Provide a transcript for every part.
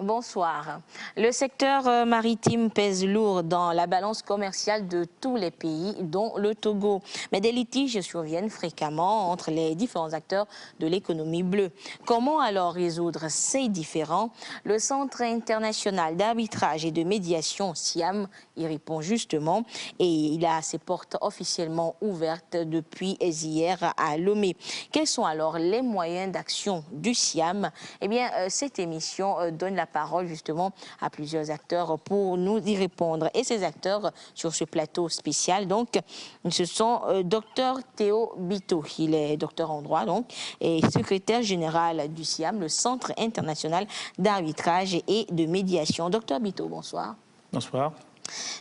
bonsoir. Le secteur maritime pèse lourd dans la balance commerciale de tous les pays, dont le Togo. Mais des litiges surviennent fréquemment entre les différents acteurs de l'économie bleue. Comment alors résoudre ces différends? Le Centre international d'arbitrage et de médiation, SIAM, y répond justement et il a ses portes officiellement ouvertes depuis hier à Lomé. Quels sont alors les moyens d'action du SIAM? Eh bien, cette émission donne la parole justement à plusieurs acteurs pour nous y répondre. Et ces acteurs sur ce plateau spécial, donc, ce sont Dr Théo Bito, il est docteur en droit donc, et secrétaire général du SIAM, le Centre international d'arbitrage et de médiation. Docteur Bito, bonsoir. Bonsoir.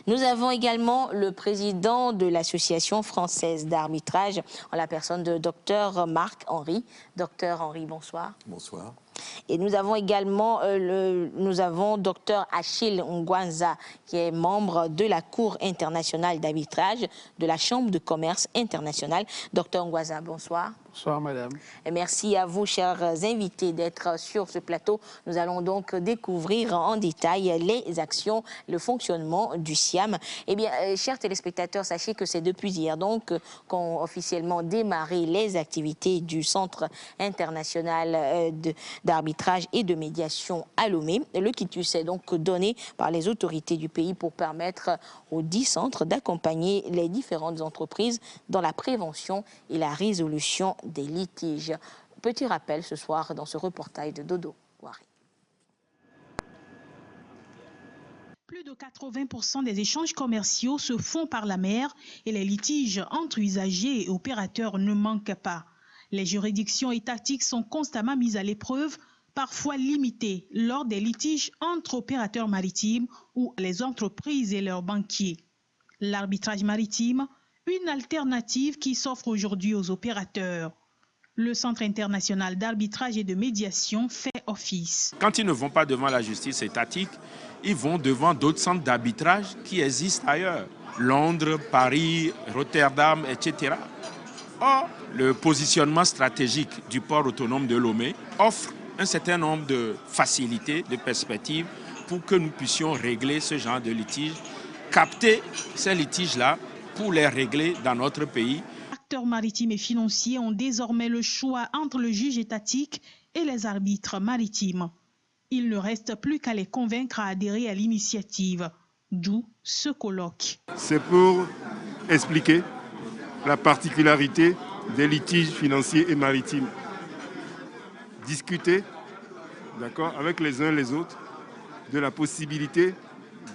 Nous avons également le président de l'Association française d'arbitrage, en la personne de Dr Marc Henry. Docteur Henry, bonsoir. Bonsoir. Et nous avons également Dr Achille Ngwanza, qui est membre de la Cour internationale d'arbitrage de la Chambre de commerce internationale. Dr Ngwanza, bonsoir. Bonsoir, madame. Et merci à vous, chers invités, d'être sur ce plateau. Nous allons donc découvrir en détail les actions, le fonctionnement du SIAM. Eh bien, chers téléspectateurs, sachez que c'est depuis hier donc qu'ont officiellement démarré les activités du Centre international d'arbitrage et de médiation à Lomé. Le quitus est donc donné par les autorités du pays pour permettre aux 10 centres d'accompagner les différentes entreprises dans la prévention et la résolution des litiges. Petit rappel ce soir dans ce reportage de Dodo Wari. Plus de 80% des échanges commerciaux se font par la mer et les litiges entre usagers et opérateurs ne manquent pas. Les juridictions étatiques sont constamment mises à l'épreuve, parfois limitées lors des litiges entre opérateurs maritimes ou les entreprises et leurs banquiers. L'arbitrage maritime, une alternative qui s'offre aujourd'hui aux opérateurs. Le Centre international d'arbitrage et de médiation fait office. Quand ils ne vont pas devant la justice étatique, ils vont devant d'autres centres d'arbitrage qui existent ailleurs. Londres, Paris, Rotterdam, etc. Or, le positionnement stratégique du port autonome de Lomé offre un certain nombre de facilités, de perspectives pour que nous puissions régler ce genre de litiges, capter ces litiges-là pour les régler dans notre pays. Les acteurs maritimes et financiers ont désormais le choix entre le juge étatique et les arbitres maritimes. Il ne reste plus qu'à les convaincre à adhérer à l'initiative, d'où ce colloque. C'est pour expliquer la particularité des litiges financiers et maritimes. Discuter, d'accord, avec les uns et les autres de la possibilité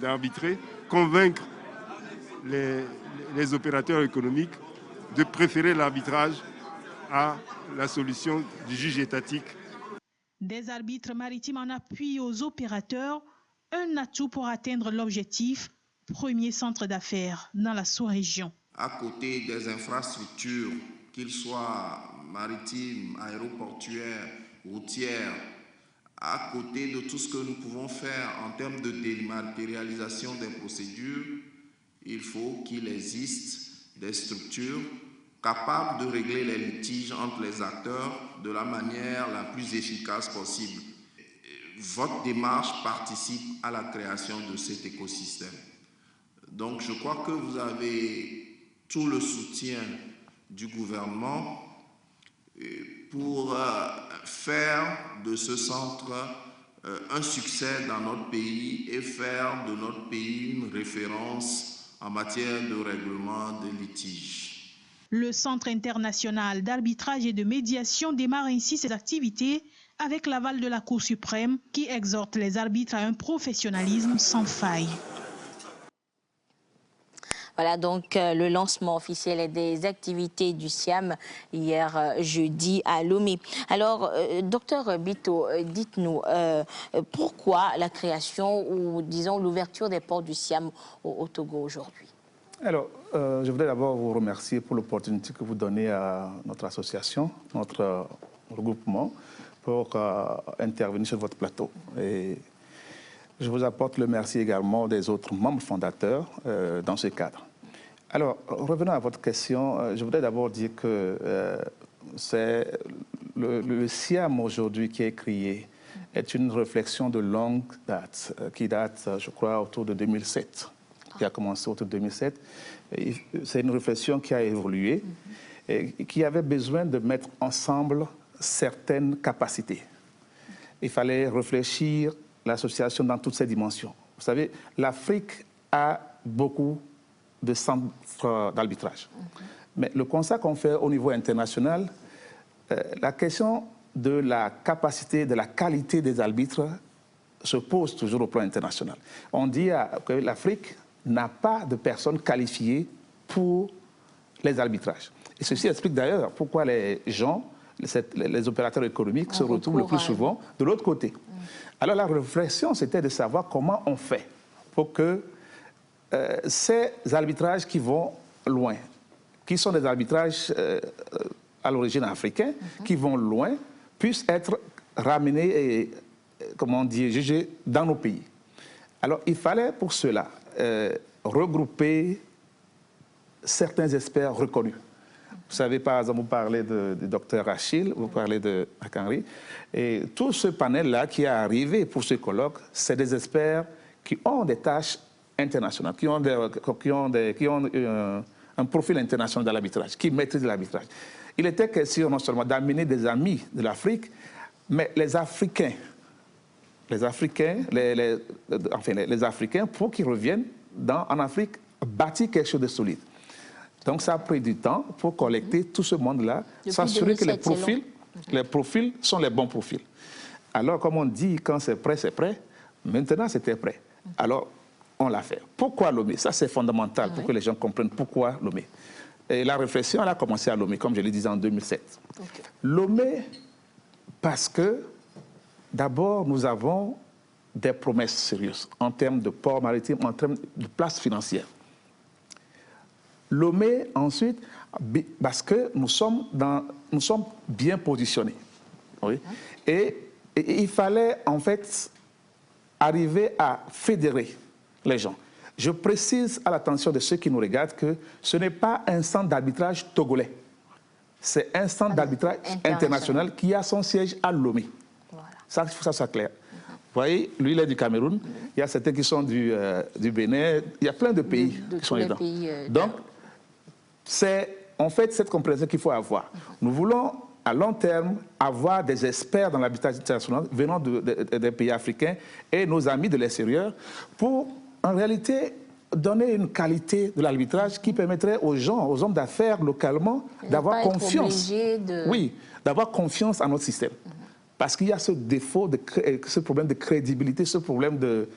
d'arbitrer, convaincre les opérateurs économiques de préférer l'arbitrage à la solution du juge étatique. Des arbitres maritimes en appui aux opérateurs, un atout pour atteindre l'objectif, premier centre d'affaires dans la sous-région. À côté des infrastructures, qu'ils soient maritimes, aéroportuaires, routières, à côté de tout ce que nous pouvons faire en termes de dématérialisation des procédures, il faut qu'il existe des structures capables de régler les litiges entre les acteurs de la manière la plus efficace possible. Votre démarche participe à la création de cet écosystème. Donc je crois que vous avez tout le soutien du gouvernement pour faire de ce centre un succès dans notre pays et faire de notre pays une référence en matière de règlement des litiges. Le Centre international d'arbitrage et de médiation démarre ainsi ses activités avec l'aval de la Cour suprême qui exhorte les arbitres à un professionnalisme sans faille. Voilà donc le lancement officiel des activités du SIAM hier jeudi à Lomé. Alors, docteur Bito, dites-nous pourquoi la création ou disons l'ouverture des portes du SIAM au Togo aujourd'hui? Alors, je voudrais d'abord vous remercier pour l'opportunité que vous donnez à notre association, notre regroupement, pour intervenir sur votre plateau. Et je vous apporte le merci également des autres membres fondateurs dans ce cadre. Alors, revenons à votre question. Je voudrais d'abord dire que c'est le SIAM aujourd'hui qui est créé est une réflexion de longue date, qui date, je crois, autour de 2007, qui a commencé autour de 2007. C'est une réflexion qui a évolué et qui avait besoin de mettre ensemble certaines capacités. Il fallait réfléchir l'association dans toutes ses dimensions. Vous savez, l'Afrique a beaucoup de centres d'arbitrage. Mais le constat qu'on fait au niveau international, la question de la capacité, de la qualité des arbitres se pose toujours au plan international. On dit que l'Afrique n'a pas de personnes qualifiées pour les arbitrages. Et ceci explique d'ailleurs pourquoi les gens, les opérateurs économiques se retrouvent le plus souvent de l'autre côté. Alors la réflexion, c'était de savoir comment on fait pour que ces arbitrages qui vont loin, qui sont des arbitrages à l'origine africaine, qui vont loin, puissent être ramenés et, comment dire, jugés dans nos pays. Alors il fallait pour cela regrouper certains experts reconnus. Vous savez, par exemple, vous parlez du docteur Achille, vous parlez de Akanri, et tout ce panel-là qui est arrivé pour ce colloque, c'est des experts qui ont des tâches internationales, qui ont un profil international de l'arbitrage, qui maîtrisent l'arbitrage. Il était question non seulement d'amener des amis de l'Afrique, mais les Africains, pour qu'ils reviennent en Afrique, bâtir quelque chose de solide. Donc ça a pris du temps pour collecter tout ce monde-là, s'assurer que les profils sont les bons profils. Alors, comme on dit, quand c'est prêt, c'est prêt. Maintenant, c'était prêt. Alors, on l'a fait. Pourquoi Lomé? Ça, c'est fondamental pour que les gens comprennent pourquoi Lomé. Et la réflexion, elle a commencé à Lomé, comme je l'ai dit en 2007. Lomé, parce que, d'abord, nous avons des promesses sérieuses en termes de port maritime, en termes de place financière. Lomé, ensuite, parce que nous sommes bien positionnés. Oui. Et il fallait, en fait, arriver à fédérer les gens. Je précise à l'attention de ceux qui nous regardent que ce n'est pas un centre d'arbitrage togolais. C'est un centre d'arbitrage international qui a son siège à Lomé. Voilà. Ça, il faut que ça soit clair. Vous voyez, lui, il est du Cameroun. Il y a certains qui sont du Bénin. Il y a plein de pays qui sont dedans. Donc, c'est en fait cette compréhension qu'il faut avoir. Nous voulons, à long terme, avoir des experts dans l'arbitrage international venant des pays africains et nos amis de l'extérieur pour, en réalité, donner une qualité de l'arbitrage qui permettrait aux gens, aux hommes d'affaires localement, d'avoir confiance. Oui, d'avoir confiance en notre système. Parce qu'il y a ce défaut, ce problème de crédibilité, ce problème de,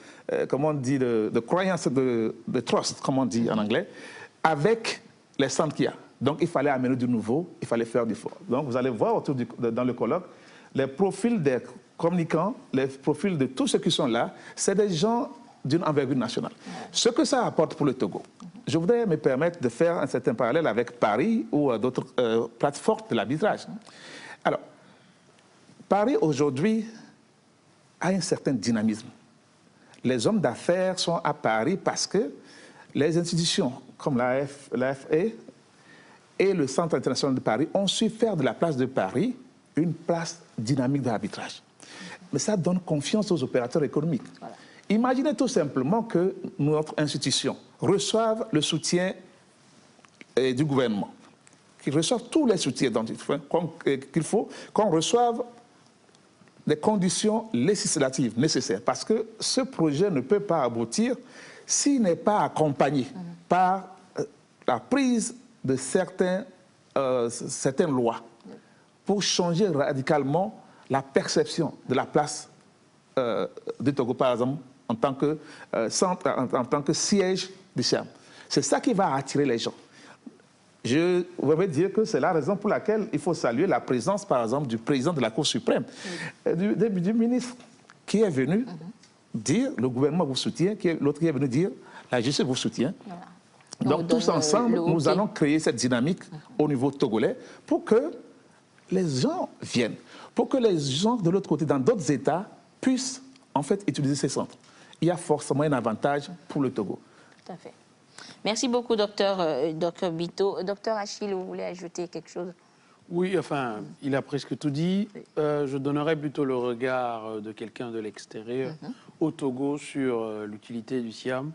comment on dit, de croyance, de trust, comme on dit en anglais, avec les centres qu'il y a. Donc, il fallait amener du nouveau, il fallait faire du fort. Donc, vous allez voir dans le colloque, les profils des communicants, les profils de tous ceux qui sont là, c'est des gens d'une envergure nationale. Ce que ça apporte pour le Togo, je voudrais me permettre de faire un certain parallèle avec Paris ou d'autres plateformes de l'arbitrage. Alors, Paris, aujourd'hui, a un certain dynamisme. Les hommes d'affaires sont à Paris parce que les institutions comme l'AFE et le Centre international de Paris ont su faire de la place de Paris une place dynamique de l'arbitrage. Mais ça donne confiance aux opérateurs économiques. Voilà. Imaginez tout simplement que notre institution reçoive le soutien du gouvernement, qu'il reçoive tous les soutiens qu'il faut, qu'on reçoive les conditions législatives nécessaires. Parce que ce projet ne peut pas aboutir s'il n'est pas accompagné par la prise de certaines lois pour changer radicalement la perception de la place du Togo, par exemple, en tant que siège du CIAM. C'est ça qui va attirer les gens. Je voudrais dire que c'est la raison pour laquelle il faut saluer la présence, par exemple, du président de la Cour suprême, du ministre, qui est venu dire le gouvernement vous soutient, l'autre qui est venu dire la justice vous soutient. Voilà. Donc tous ensemble, nous allons créer cette dynamique au niveau togolais pour que les gens viennent, pour que les gens de l'autre côté, dans d'autres États, puissent en fait utiliser ces centres. Il y a forcément un avantage pour le Togo. Tout à fait. Merci beaucoup, docteur Bito. Docteur Achille, vous voulez ajouter quelque chose? Oui, enfin, il a presque tout dit. Je donnerais plutôt le regard de quelqu'un de l'extérieur au Togo sur l'utilité du Siam.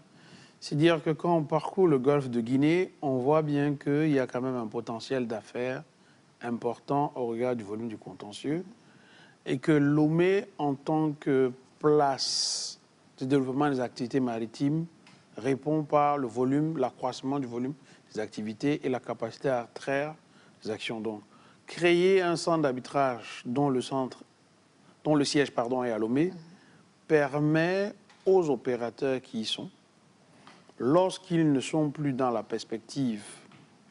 C'est dire que quand on parcourt le golfe de Guinée, on voit bien qu'il y a quand même un potentiel d'affaires important au regard du volume du contentieux et que Lomé, en tant que place de développement des activités maritimes, répond par le volume, l'accroissement du volume des activités et la capacité à traire des actions. Donc, créer un centre d'arbitrage dont le siège est à Lomé permet aux opérateurs qui y sont, lorsqu'ils ne sont plus dans la perspective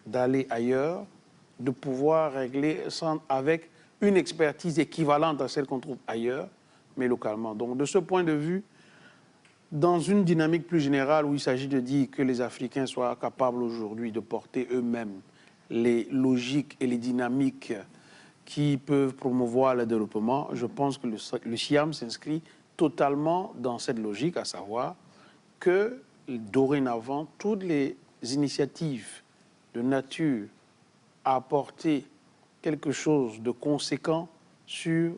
d'aller ailleurs, de pouvoir régler avec une expertise équivalente à celle qu'on trouve ailleurs, mais localement. Donc, de ce point de vue, dans une dynamique plus générale où il s'agit de dire que les Africains soient capables aujourd'hui de porter eux-mêmes les logiques et les dynamiques qui peuvent promouvoir le développement, je pense que le Siam s'inscrit totalement dans cette logique, à savoir que dorénavant, toutes les initiatives de nature à apporter quelque chose de conséquent sur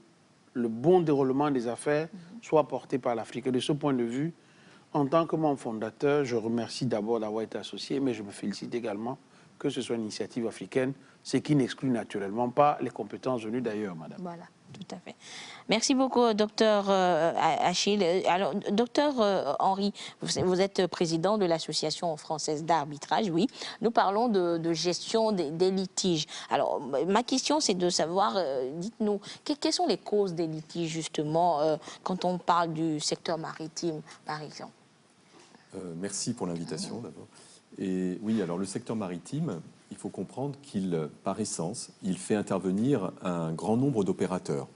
le bon déroulement des affaires soient portées par l'Afrique. Et de ce point de vue, en tant que membre fondateur, je remercie d'abord d'avoir été associé, mais je me félicite également que ce soit une initiative africaine, ce qui n'exclut naturellement pas les compétences venues d'ailleurs, madame. Voilà, tout à fait. Merci beaucoup, docteur Achille. Alors, docteur Henri, vous êtes président de l'Association française d'arbitrage, oui. Nous parlons de gestion des litiges. Alors, ma question, c'est de savoir, dites-nous, quelles sont les causes des litiges, justement, quand on parle du secteur maritime, par exemple? Merci pour l'invitation, d'abord. Et oui, alors le secteur maritime, il faut comprendre qu'il, par essence, il fait intervenir un grand nombre d'opérateurs.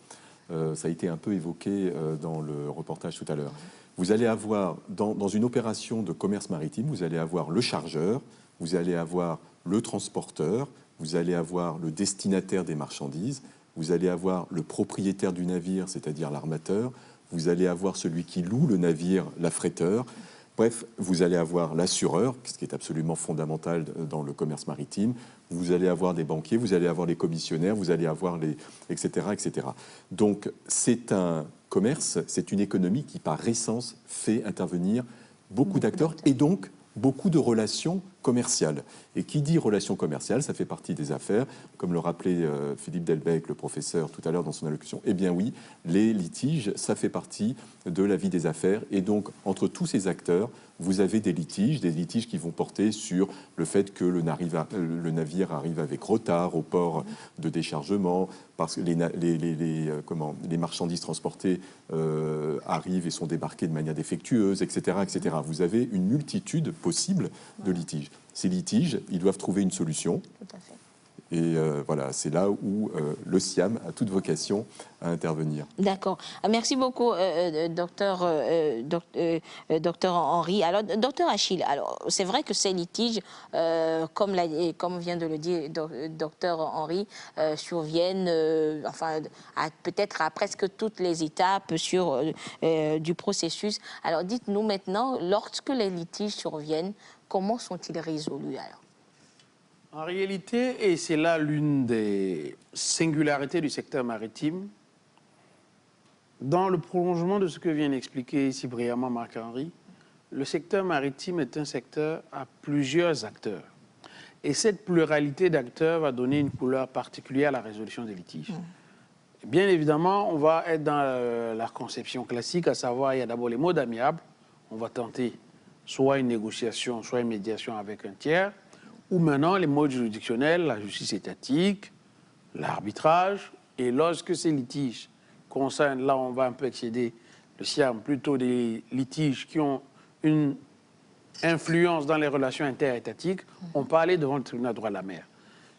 Ça a été un peu évoqué dans le reportage tout à l'heure. Vous allez avoir, dans une opération de commerce maritime, vous allez avoir le chargeur, vous allez avoir le transporteur, vous allez avoir le destinataire des marchandises, vous allez avoir le propriétaire du navire, c'est-à-dire l'armateur, vous allez avoir celui qui loue le navire, l'affréteur. Bref, vous allez avoir l'assureur, ce qui est absolument fondamental dans le commerce maritime. Vous allez avoir des banquiers, vous allez avoir les commissionnaires, vous allez avoir les... etc., etc. Donc, c'est un commerce, c'est une économie qui, par essence, fait intervenir beaucoup d'acteurs et donc beaucoup de relations commerciales. Et qui dit relations commerciales, ça fait partie des affaires, comme le rappelait Philippe Delbecq, le professeur, tout à l'heure dans son allocution. Eh bien oui, les litiges, ça fait partie de la vie des affaires. Et donc, entre tous ces acteurs, vous avez des litiges qui vont porter sur le fait que le navire arrive avec retard au port de déchargement, parce que les marchandises transportées arrivent et sont débarquées de manière défectueuse, etc., etc. Vous avez une multitude possible de litiges. Ces litiges, ils doivent trouver une solution. Tout à fait. Et voilà, c'est là où le Siam a toute vocation à intervenir. D'accord. Merci beaucoup, docteur Henri. Alors, docteur Achille, alors c'est vrai que ces litiges, comme vient de le dire docteur Henri, surviennent, peut-être à presque toutes les étapes du processus. Alors, dites-nous maintenant, lorsque les litiges surviennent, comment sont-ils résolus alors? En réalité, et c'est là l'une des singularités du secteur maritime, dans le prolongement de ce que vient d'expliquer ici brillamment Marc-Henri, le secteur maritime est un secteur à plusieurs acteurs. Et cette pluralité d'acteurs va donner une couleur particulière à la résolution des litiges. Bien évidemment, on va être dans la conception classique, à savoir, il y a d'abord les modes amiables. On va tenter soit une négociation, soit une médiation avec un tiers, ou maintenant les modes juridictionnels, la justice étatique, l'arbitrage, et lorsque ces litiges concernent, là on va un peu excéder le Siam, plutôt des litiges qui ont une influence dans les relations interétatiques, on peut aller devant le tribunal de droit de la mer.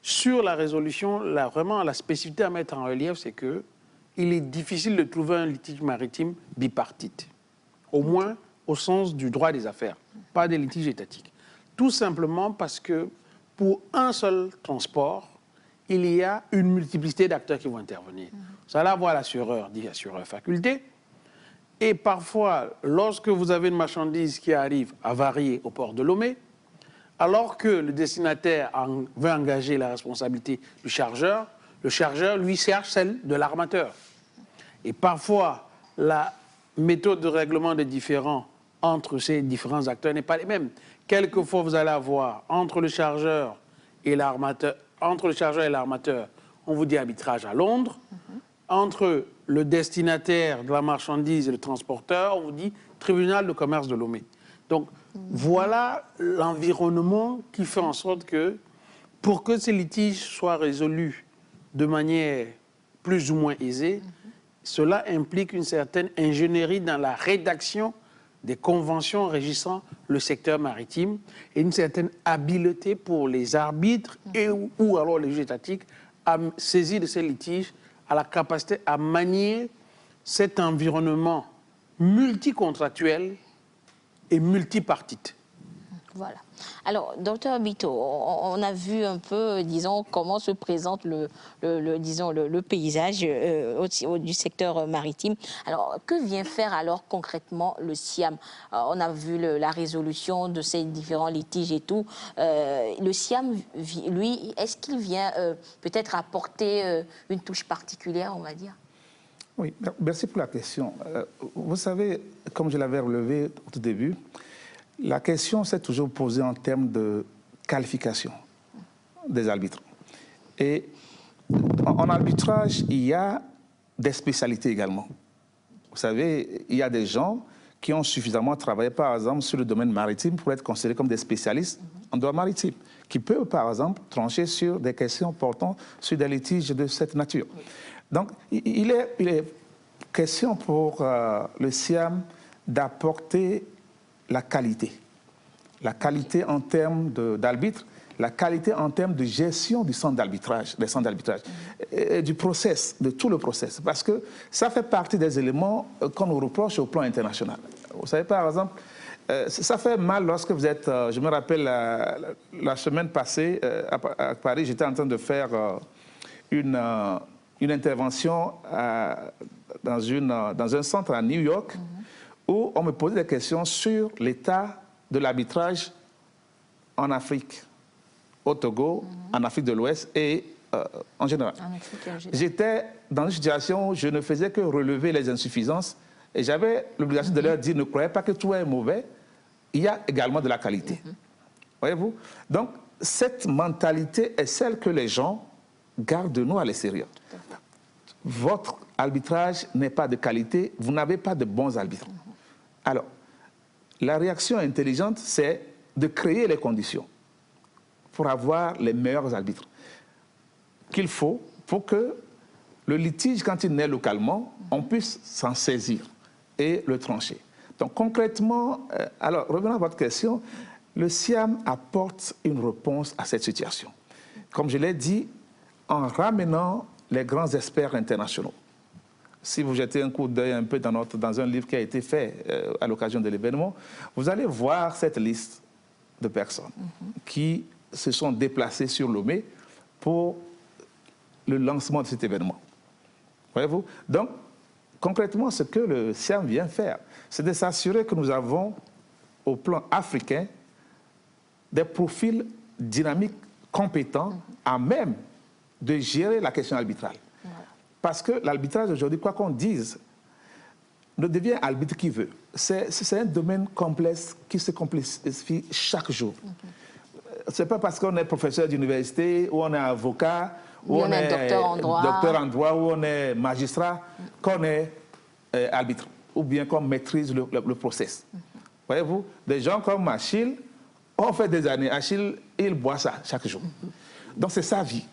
Sur la résolution, vraiment la spécificité à mettre en relief, c'est qu'il est difficile de trouver un litige maritime bipartite, au moins au sens du droit des affaires, pas des litiges étatiques. Tout simplement parce que pour un seul transport, il y a une multiplicité d'acteurs qui vont intervenir. Ça va avoir l'assureur, dit assureur faculté. Et parfois, lorsque vous avez une marchandise qui arrive avariée au port de Lomé, alors que le destinataire veut engager la responsabilité du chargeur, Le chargeur, lui, cherche celle de l'armateur. Et parfois, la méthode de règlement des différends entre ces différents acteurs n'est pas les mêmes. Quelquefois, vous allez avoir entre le chargeur et l'armateur, on vous dit arbitrage à Londres. Entre le destinataire de la marchandise et le transporteur, on vous dit tribunal de commerce de Lomé. Donc, voilà l'environnement qui fait en sorte que, pour que ces litiges soient résolus de manière plus ou moins aisée, cela implique une certaine ingénierie dans la rédaction des conventions régissant le secteur maritime et une certaine habileté pour les arbitres ou alors les juges étatiques à saisir de ces litiges, à la capacité à manier cet environnement multicontractuel et multipartite. Voilà. Alors, docteur Bito, on a vu un peu, disons, comment se présente le paysage du secteur maritime. Alors, que vient faire alors concrètement le SIAM? On a vu la résolution de ces différents litiges et tout. Le SIAM, lui, est-ce qu'il vient peut-être apporter une touche particulière, on va dire? Oui, merci pour la question. Vous savez, comme je l'avais relevé au tout début, la question s'est toujours posée en termes de qualification des arbitres. Et en arbitrage, il y a des spécialités également. Vous savez, il y a des gens qui ont suffisamment travaillé, par exemple, sur le domaine maritime pour être considérés comme des spécialistes en droit maritime, qui peuvent, par exemple, trancher sur des questions portant sur des litiges de cette nature. Donc, il est question pour le SIAM d'apporter la qualité en termes d'arbitre, la qualité en termes de gestion du centre d'arbitrage, des centres d'arbitrage, du process, de tout le process, parce que ça fait partie des éléments qu'on nous reproche au plan international. Vous savez, par exemple, ça fait mal lorsque vous êtes, je me rappelle la semaine passée à Paris, j'étais en train de faire une intervention dans un centre à New York, où on me posait des questions sur l'état de l'arbitrage en Afrique, au Togo, en Afrique de l'Ouest et en général. J'étais dans une situation où je ne faisais que relever les insuffisances et j'avais l'obligation de leur dire, ne croyez pas que tout est mauvais, il y a également de la qualité. Voyez-vous? Donc, cette mentalité est celle que les gens gardent de nous à l'extérieur. Votre arbitrage n'est pas de qualité, vous n'avez pas de bons arbitres. Alors, la réaction intelligente, c'est de créer les conditions pour avoir les meilleurs arbitres qu'il faut pour que le litige, quand il naît localement, on puisse s'en saisir et le trancher. Donc concrètement, alors revenons à votre question, le SIAM apporte une réponse à cette situation. Comme je l'ai dit, en ramenant les grands experts internationaux. Si vous jetez un coup d'œil un peu dans un livre qui a été fait à l'occasion de l'événement, vous allez voir cette liste de personnes qui se sont déplacées sur Lomé pour le lancement de cet événement. Voyez-vous? Donc, concrètement, ce que le SIAM vient faire, c'est de s'assurer que nous avons, au plan africain, des profils dynamiques, compétents, à même de gérer la question arbitrale. Parce que l'arbitrage aujourd'hui, quoi qu'on dise, ne devient arbitre qui veut. C'est un domaine complexe qui se complexifie chaque jour. Ce n'est pas parce qu'on est professeur d'université, ou on est avocat, ou on est docteur en droit, ou on est magistrat, qu'on est arbitre, ou bien qu'on maîtrise le process. Voyez-vous, des gens comme Achille ont fait des années. Achille, il boit ça chaque jour. Donc c'est sa vie.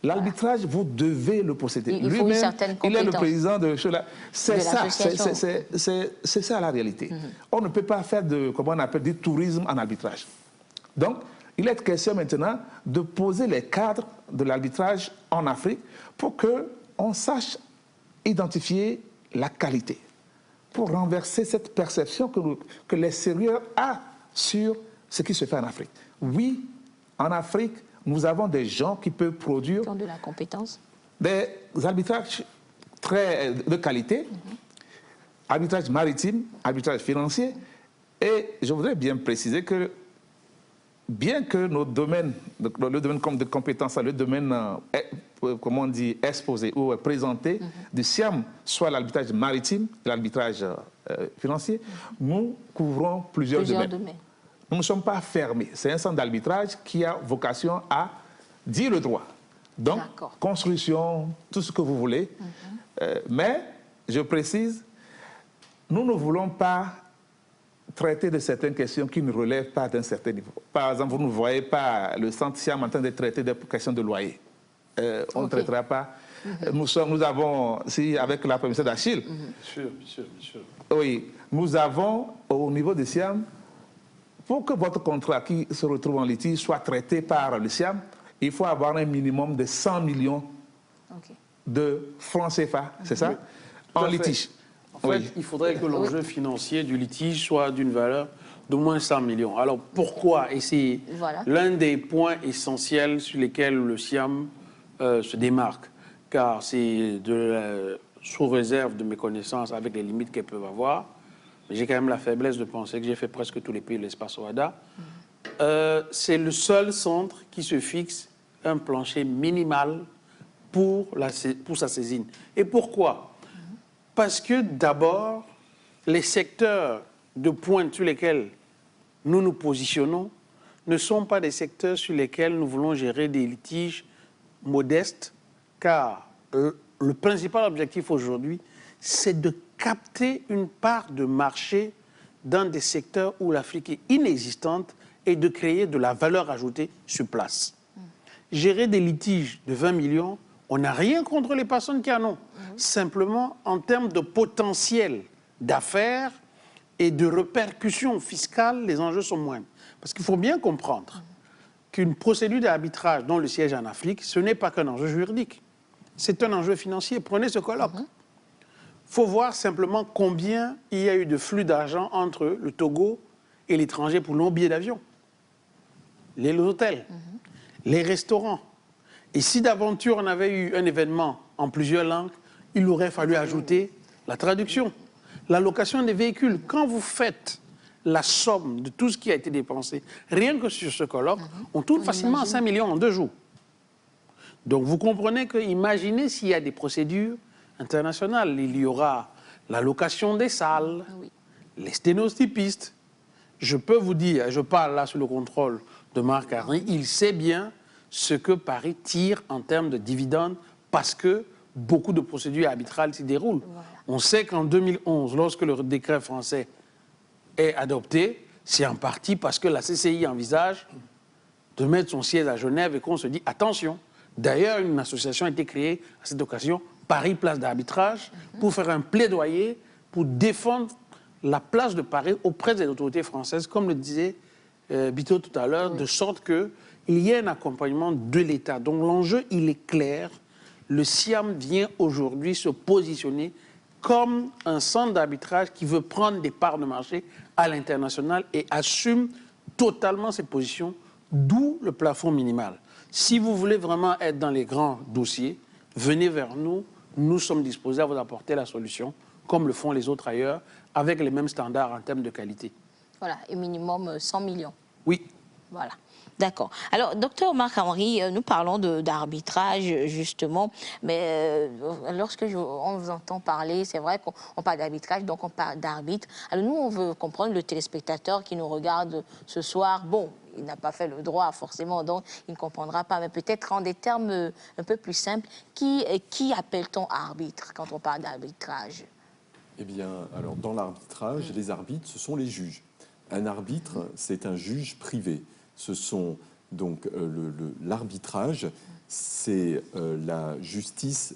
L'arbitrage, vous devez le posséder. Lui-même, il est le président de cela. C'est ça, c'est ça la réalité. On ne peut pas faire comment on appelle, du tourisme en arbitrage. Donc, il est question maintenant de poser les cadres de l'arbitrage en Afrique pour qu'on sache identifier la qualité, pour renverser cette perception que l'extérieur a sur ce qui se fait en Afrique. Oui, en Afrique, nous avons des gens qui peuvent produire... Qui ont de la compétence. Des arbitrages de qualité, arbitrage maritime, arbitrage financier. Et je voudrais bien préciser que, bien que nos domaines, le domaine de compétence, le domaine comment on dit, exposé ou présenté du SIAM, soit l'arbitrage maritime, l'arbitrage financier, nous couvrons plusieurs domaines. Nous ne sommes pas fermés. C'est un centre d'arbitrage qui a vocation à dire le droit. Donc, construction, tout ce que vous voulez. Mais, je précise, nous ne voulons pas traiter de certaines questions qui ne relèvent pas d'un certain niveau. Par exemple, vous ne voyez pas le centre SIAM en train de traiter des questions de loyer. On ne traitera pas. Nous avons, si, avec la permission d'Achille, bien sûr. Oui, nous avons au niveau du SIAM, pour que votre contrat qui se retrouve en litige soit traité par le SIAM, il faut avoir un minimum de 100 millions de francs CFA, c'est ça, en litige. En fait, il faudrait que l'enjeu financier du litige soit d'une valeur d'au moins 100 millions. Alors pourquoi? Et c'est l'un des points essentiels sur lesquels le SIAM se démarque, car c'est sous réserve de mes connaissances avec les limites qu'elles peuvent avoir. Mais j'ai quand même la faiblesse de penser que j'ai fait presque tous les pays de l'espace OHADA. C'est le seul centre qui se fixe un plancher minimal pour sa saisine. Et pourquoi? Parce que d'abord, les secteurs de pointe sur lesquels nous nous positionnons ne sont pas des secteurs sur lesquels nous voulons gérer des litiges modestes, car le principal objectif aujourd'hui, c'est de capter une part de marché dans des secteurs où l'Afrique est inexistante et de créer de la valeur ajoutée sur place. Gérer des litiges de 20 millions, on n'a rien contre les personnes qui en ont. Simplement, en termes de potentiel d'affaires et de répercussions fiscales, les enjeux sont moindres. Parce qu'il faut bien comprendre qu'une procédure d'arbitrage dont le siège est en Afrique, ce n'est pas qu'un enjeu juridique. C'est un enjeu financier. Prenez ce colloque. Il faut voir simplement combien il y a eu de flux d'argent entre le Togo et l'étranger pour nos billets d'avion, les hôtels, les restaurants. Et si d'aventure on avait eu un événement en plusieurs langues, il aurait fallu ajouter la traduction, la location des véhicules. Quand vous faites la somme de tout ce qui a été dépensé, rien que sur ce colloque, on tourne facilement à 5 millions en 2 jours. Donc vous comprenez que, imaginez s'il y a des procédures internationales, il y aura la location des salles, les sténotypistes. Je peux vous dire, je parle là sous le contrôle de Marc Henry, il sait bien ce que Paris tire en termes de dividendes parce que beaucoup de procédures arbitrales s'y déroulent. On sait qu'en 2011, lorsque le décret français est adopté, c'est en partie parce que la CCI envisage de mettre son siège à Genève et qu'on se dit attention. D'ailleurs, une association a été créée à cette occasion, Paris Place d'Arbitrage, pour faire un plaidoyer pour défendre la place de Paris auprès des autorités françaises, comme le disait Bito tout à l'heure, de sorte qu'il y ait un accompagnement de l'État. Donc l'enjeu, il est clair. Le SIAM vient aujourd'hui se positionner comme un centre d'arbitrage qui veut prendre des parts de marché à l'international et assume totalement cette position, d'où le plafond minimal. Si vous voulez vraiment être dans les grands dossiers, venez vers nous. Nous sommes disposés à vous apporter la solution, comme le font les autres ailleurs, avec les mêmes standards en termes de qualité. Voilà, et minimum 100 millions. Oui. Voilà. D'accord. Alors, docteur Marc-Henri, nous parlons d'arbitrage, justement, mais lorsque on vous entend parler, c'est vrai qu'on parle d'arbitrage, donc on parle d'arbitre. Alors, nous, on veut comprendre, le téléspectateur qui nous regarde ce soir, bon, il n'a pas fait le droit, forcément, donc il ne comprendra pas, mais peut-être en des termes un peu plus simples, qui appelle-t-on arbitre quand on parle d'arbitrage? Eh bien, alors, dans l'arbitrage, les arbitres, ce sont les juges. Un arbitre, c'est un juge privé. Ce sont donc l'arbitrage, c'est la justice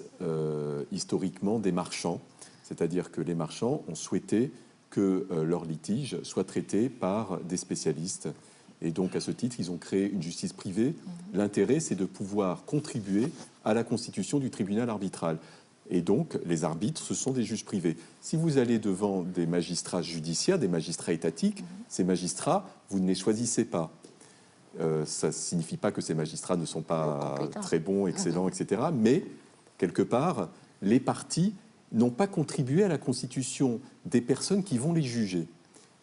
historiquement des marchands, c'est-à-dire que les marchands ont souhaité que leurs litiges soient traités par des spécialistes. Et donc, à ce titre, ils ont créé une justice privée. L'intérêt, c'est de pouvoir contribuer à la constitution du tribunal arbitral. Et donc, les arbitres, ce sont des juges privés. Si vous allez devant des magistrats judiciaires, des magistrats étatiques, ces magistrats, vous ne les choisissez pas. Ça ne signifie pas que ces magistrats ne sont pas très bons, excellents, etc. Mais, quelque part, les partis n'ont pas contribué à la constitution des personnes qui vont les juger.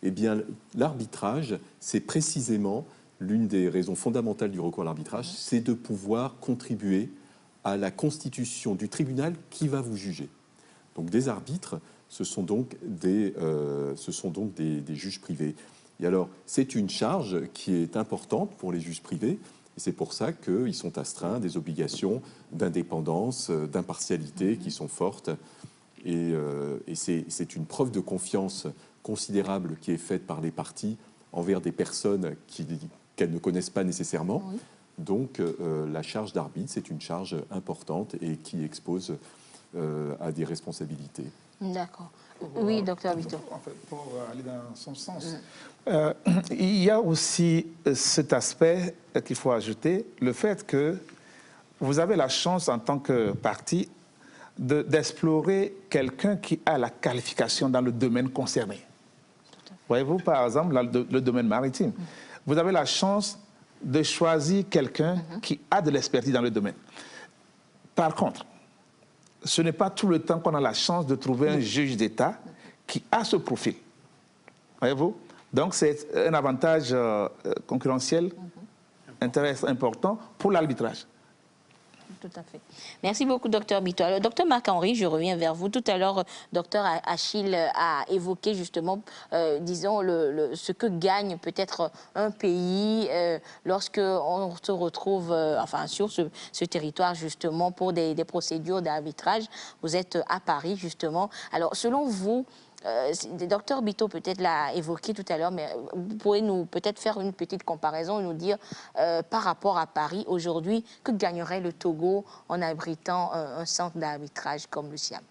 Eh bien, l'arbitrage, c'est précisément l'une des raisons fondamentales du recours à l'arbitrage, c'est de pouvoir contribuer à la constitution du tribunal qui va vous juger. Donc des arbitres, ce sont donc des juges privés. Et alors, c'est une charge qui est importante pour les juges privés, et c'est pour ça qu'ils sont astreints des obligations d'indépendance, d'impartialité qui sont fortes. Et c'est une preuve de confiance considérable qui est faite par les parties envers des personnes qu'elles ne connaissent pas nécessairement. Oui. Donc, la charge d'arbitre, c'est une charge importante et qui expose à des responsabilités. D'accord. Oui, docteur Bito. En fait, pour aller dans son sens, il y a aussi cet aspect qu'il faut ajouter, le fait que vous avez la chance en tant que partie d'explorer quelqu'un qui a la qualification dans le domaine concerné. Voyez-vous, par exemple, le domaine maritime. Vous avez la chance de choisir quelqu'un qui a de l'expertise dans le domaine. Par contre, ce n'est pas tout le temps qu'on a la chance de trouver un juge d'État qui a ce profil. Voyez-vous? Donc, c'est un avantage concurrentiel intéressant, important pour l'arbitrage. Tout à fait. Merci beaucoup, docteur Bito. Alors, docteur Marc-Henri, je reviens vers vous. Tout à l'heure, docteur Achille a évoqué justement, disons, ce que gagne peut-être un pays lorsqu'on se retrouve enfin, sur ce territoire justement pour des procédures d'arbitrage. Vous êtes à Paris justement. Alors, selon vous, le docteur Bito peut-être l'a évoqué tout à l'heure, mais vous pourrez nous peut-être faire une petite comparaison et nous dire par rapport à Paris aujourd'hui, que gagnerait le Togo en abritant un centre d'arbitrage comme le SIAM?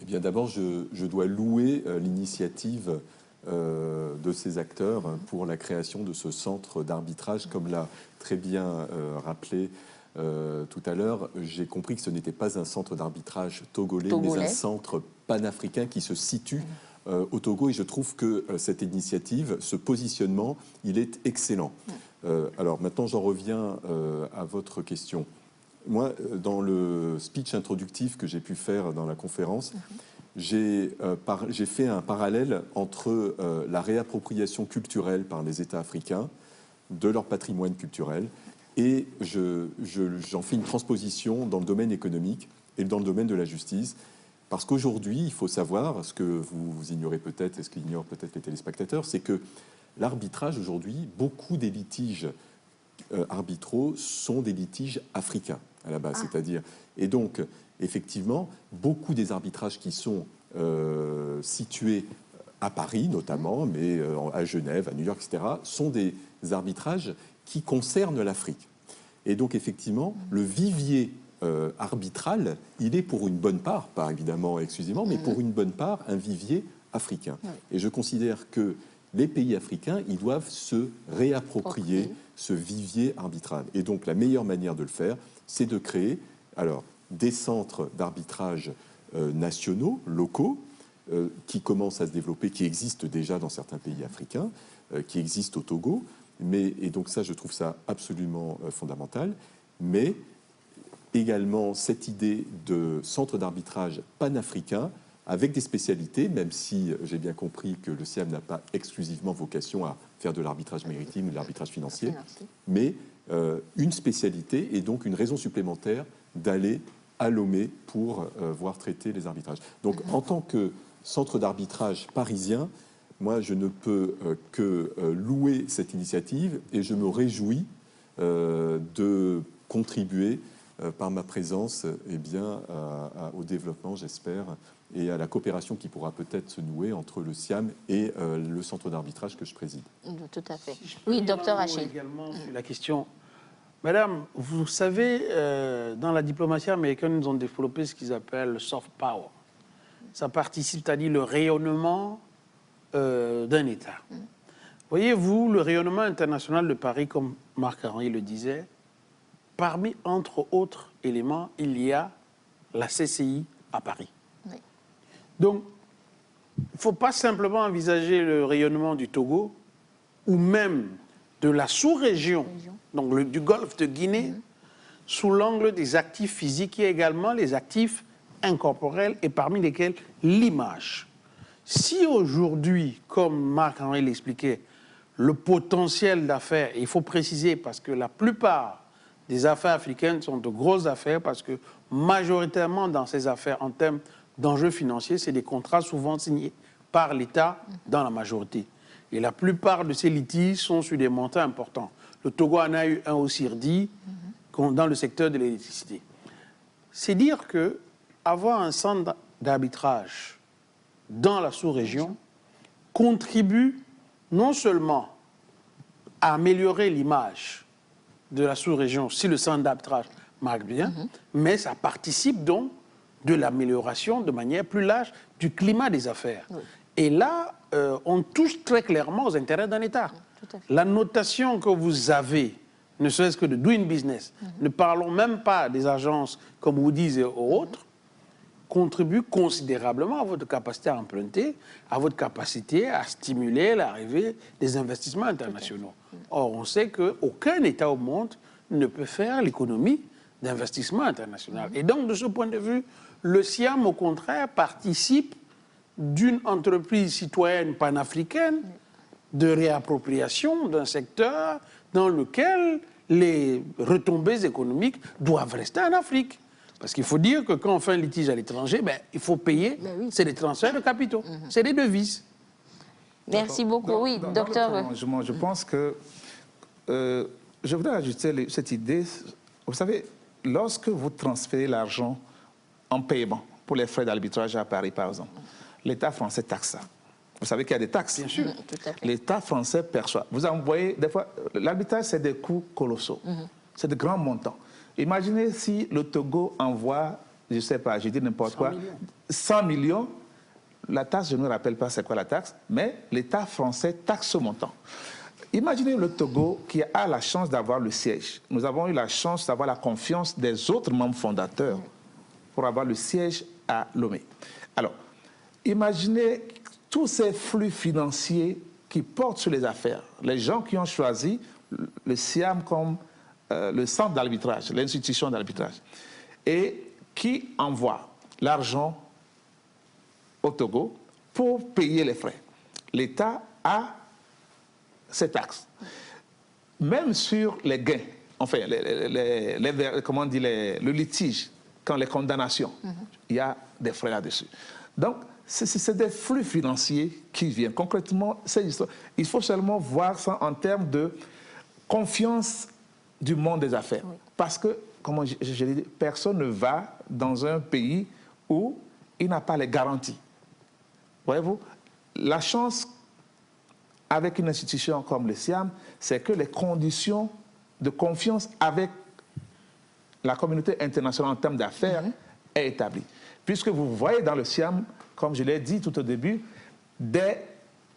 Eh bien d'abord, je dois louer l'initiative de ces acteurs pour la création de ce centre d'arbitrage, comme l'a très bien rappelé tout à l'heure. J'ai compris que ce n'était pas un centre d'arbitrage togolais, mais un centre panafricain qui se situe au Togo. Et je trouve que cette initiative, ce positionnement, il est excellent. Alors maintenant, j'en reviens à votre question. Moi, dans le speech introductif que j'ai pu faire dans la conférence, j'ai fait un parallèle entre la réappropriation culturelle par les États africains de leur patrimoine culturel et j'en fais une transposition dans le domaine économique et dans le domaine de la justice. Parce qu'aujourd'hui, il faut savoir, ce que vous ignorez peut-être et ce qu'ignorent peut-être les téléspectateurs, c'est que l'arbitrage aujourd'hui, beaucoup des litiges arbitraux sont des litiges africains à la base. C'est-à-dire, et donc, effectivement, beaucoup des arbitrages qui sont situés à Paris notamment, mais à Genève, à New York, etc., sont des arbitrages qui concernent l'Afrique. Et donc, effectivement, le vivier arbitral, il est pour une bonne part, pas évidemment exclusivement, mais pour une bonne part, un vivier africain. Et je considère que les pays africains, ils doivent se réapproprier ce vivier arbitral. Et donc, la meilleure manière de le faire, c'est de créer des centres d'arbitrage nationaux, locaux, qui commencent à se développer, qui existent déjà dans certains pays africains, qui existent au Togo. Et donc ça, je trouve ça absolument fondamental. Mais également cette idée de centre d'arbitrage panafricain avec des spécialités, même si j'ai bien compris que le SIAM n'a pas exclusivement vocation à faire de l'arbitrage maritime ou de l'arbitrage financier, mais une spécialité et donc une raison supplémentaire d'aller à Lomé pour voir traiter les arbitrages. Donc en tant que centre d'arbitrage parisien, moi je ne peux que louer cette initiative et je me réjouis de contribuer par ma présence au développement, j'espère, et à la coopération qui pourra peut-être se nouer entre le SIAM et le centre d'arbitrage que je préside. Tout à fait. Si je peux oui, docteur Achille. Également sur la question. Madame, vous savez, dans la diplomatie américaine, ils ont développé ce qu'ils appellent le soft power. Ça participe, c'est-à-dire le rayonnement d'un État. Voyez-vous, le rayonnement international de Paris, comme Marc-Henri le disait, parmi, entre autres éléments, il y a la CCI à Paris. Oui. Donc, il ne faut pas simplement envisager le rayonnement du Togo ou même de la sous-région, donc du golfe de Guinée, sous l'angle des actifs physiques et également les actifs incorporels et parmi lesquels l'image. Si aujourd'hui, comme Marc-Henri l'expliquait, le potentiel d'affaires, il faut préciser parce que la plupart des affaires africaines sont de grosses affaires parce que majoritairement dans ces affaires, en termes d'enjeux financiers, c'est des contrats souvent signés par l'État dans la majorité. Et la plupart de ces litiges sont sur des montants importants. Le Togo en a eu un au Sirdi dans le secteur de l'électricité. C'est dire que avoir un centre d'arbitrage dans la sous-région contribue non seulement à améliorer l'image de la sous-région si le centre d'arbitrage marche bien, mais ça participe donc de l'amélioration de manière plus large du climat des affaires. Oui. Et là, on touche très clairement aux intérêts d'un État. La notation que vous avez, ne serait-ce que de doing business, ne parlons même pas des agences comme Moody's et autres, contribue considérablement à votre capacité à emprunter, à votre capacité à stimuler l'arrivée des investissements internationaux. Or, on sait qu'aucun État au monde ne peut faire l'économie d'investissement international. Et donc, de ce point de vue, le SIAM, au contraire, participe d'une entreprise citoyenne panafricaine de réappropriation d'un secteur dans lequel les retombées économiques doivent rester en Afrique. Parce qu'il faut dire que quand on fait un litige à l'étranger, il faut payer, c'est des transferts de capitaux, c'est des devises. Merci beaucoup. Oui, docteur. Je pense que je voudrais ajouter cette idée. Vous savez, lorsque vous transférez l'argent en paiement pour les frais d'arbitrage à Paris, par exemple, l'État français taxe ça. Vous savez qu'il y a des taxes. Bien sûr. L'État français perçoit. Vous envoyez, des fois, l'arbitrage, c'est des coûts colossaux. C'est de grands montants. Imaginez si le Togo envoie, je ne sais pas, je dis n'importe quoi, 100 millions. La taxe, je ne me rappelle pas c'est quoi la taxe, mais l'État français taxe ce montant. Imaginez le Togo qui a la chance d'avoir le siège. Nous avons eu la chance d'avoir la confiance des autres membres fondateurs pour avoir le siège à Lomé. Alors, imaginez tous ces flux financiers qui portent sur les affaires. Les gens qui ont choisi le SIAM comme le centre d'arbitrage, l'institution d'arbitrage, et qui envoient l'argent au Togo pour payer les frais. L'État a ces taxes. Même sur les gains, enfin, comment on dit, le litige, quand les condamnations, il y a des frais là-dessus. Donc, c'est des flux financiers qui viennent. Concrètement, il faut seulement voir ça en termes de confiance du monde des affaires. Oui. Parce que, comme je l'ai dit, personne ne va dans un pays où il n'a pas les garanties. Voyez-vous, la chance avec une institution comme le SIAM, c'est que les conditions de confiance avec la communauté internationale en termes d'affaires est établie. Puisque vous voyez dans le SIAM, comme je l'ai dit tout au début,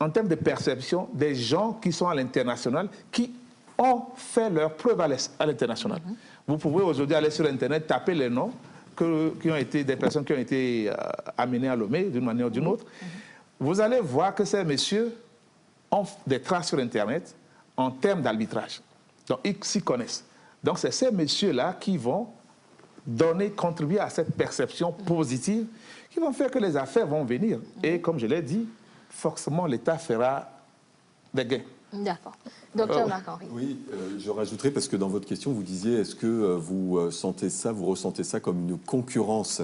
en termes de perception, des gens qui sont à l'international, qui ont fait leur preuve à l'international. Vous pouvez aujourd'hui aller sur Internet, taper les noms qui ont été des personnes qui ont été amenées à Lomé d'une manière ou d'une autre. Vous allez voir que ces messieurs ont des traces sur Internet en termes d'arbitrage. Donc, ils s'y connaissent. Donc, c'est ces messieurs-là qui vont contribuer à cette perception positive, qui vont faire que les affaires vont venir. Et comme je l'ai dit, forcément, l'État fera des gains. D'accord. Docteur Marc-Henri. Oui, je rajouterai, parce que dans votre question, vous disiez, est-ce que vous ressentez ça comme une concurrence ?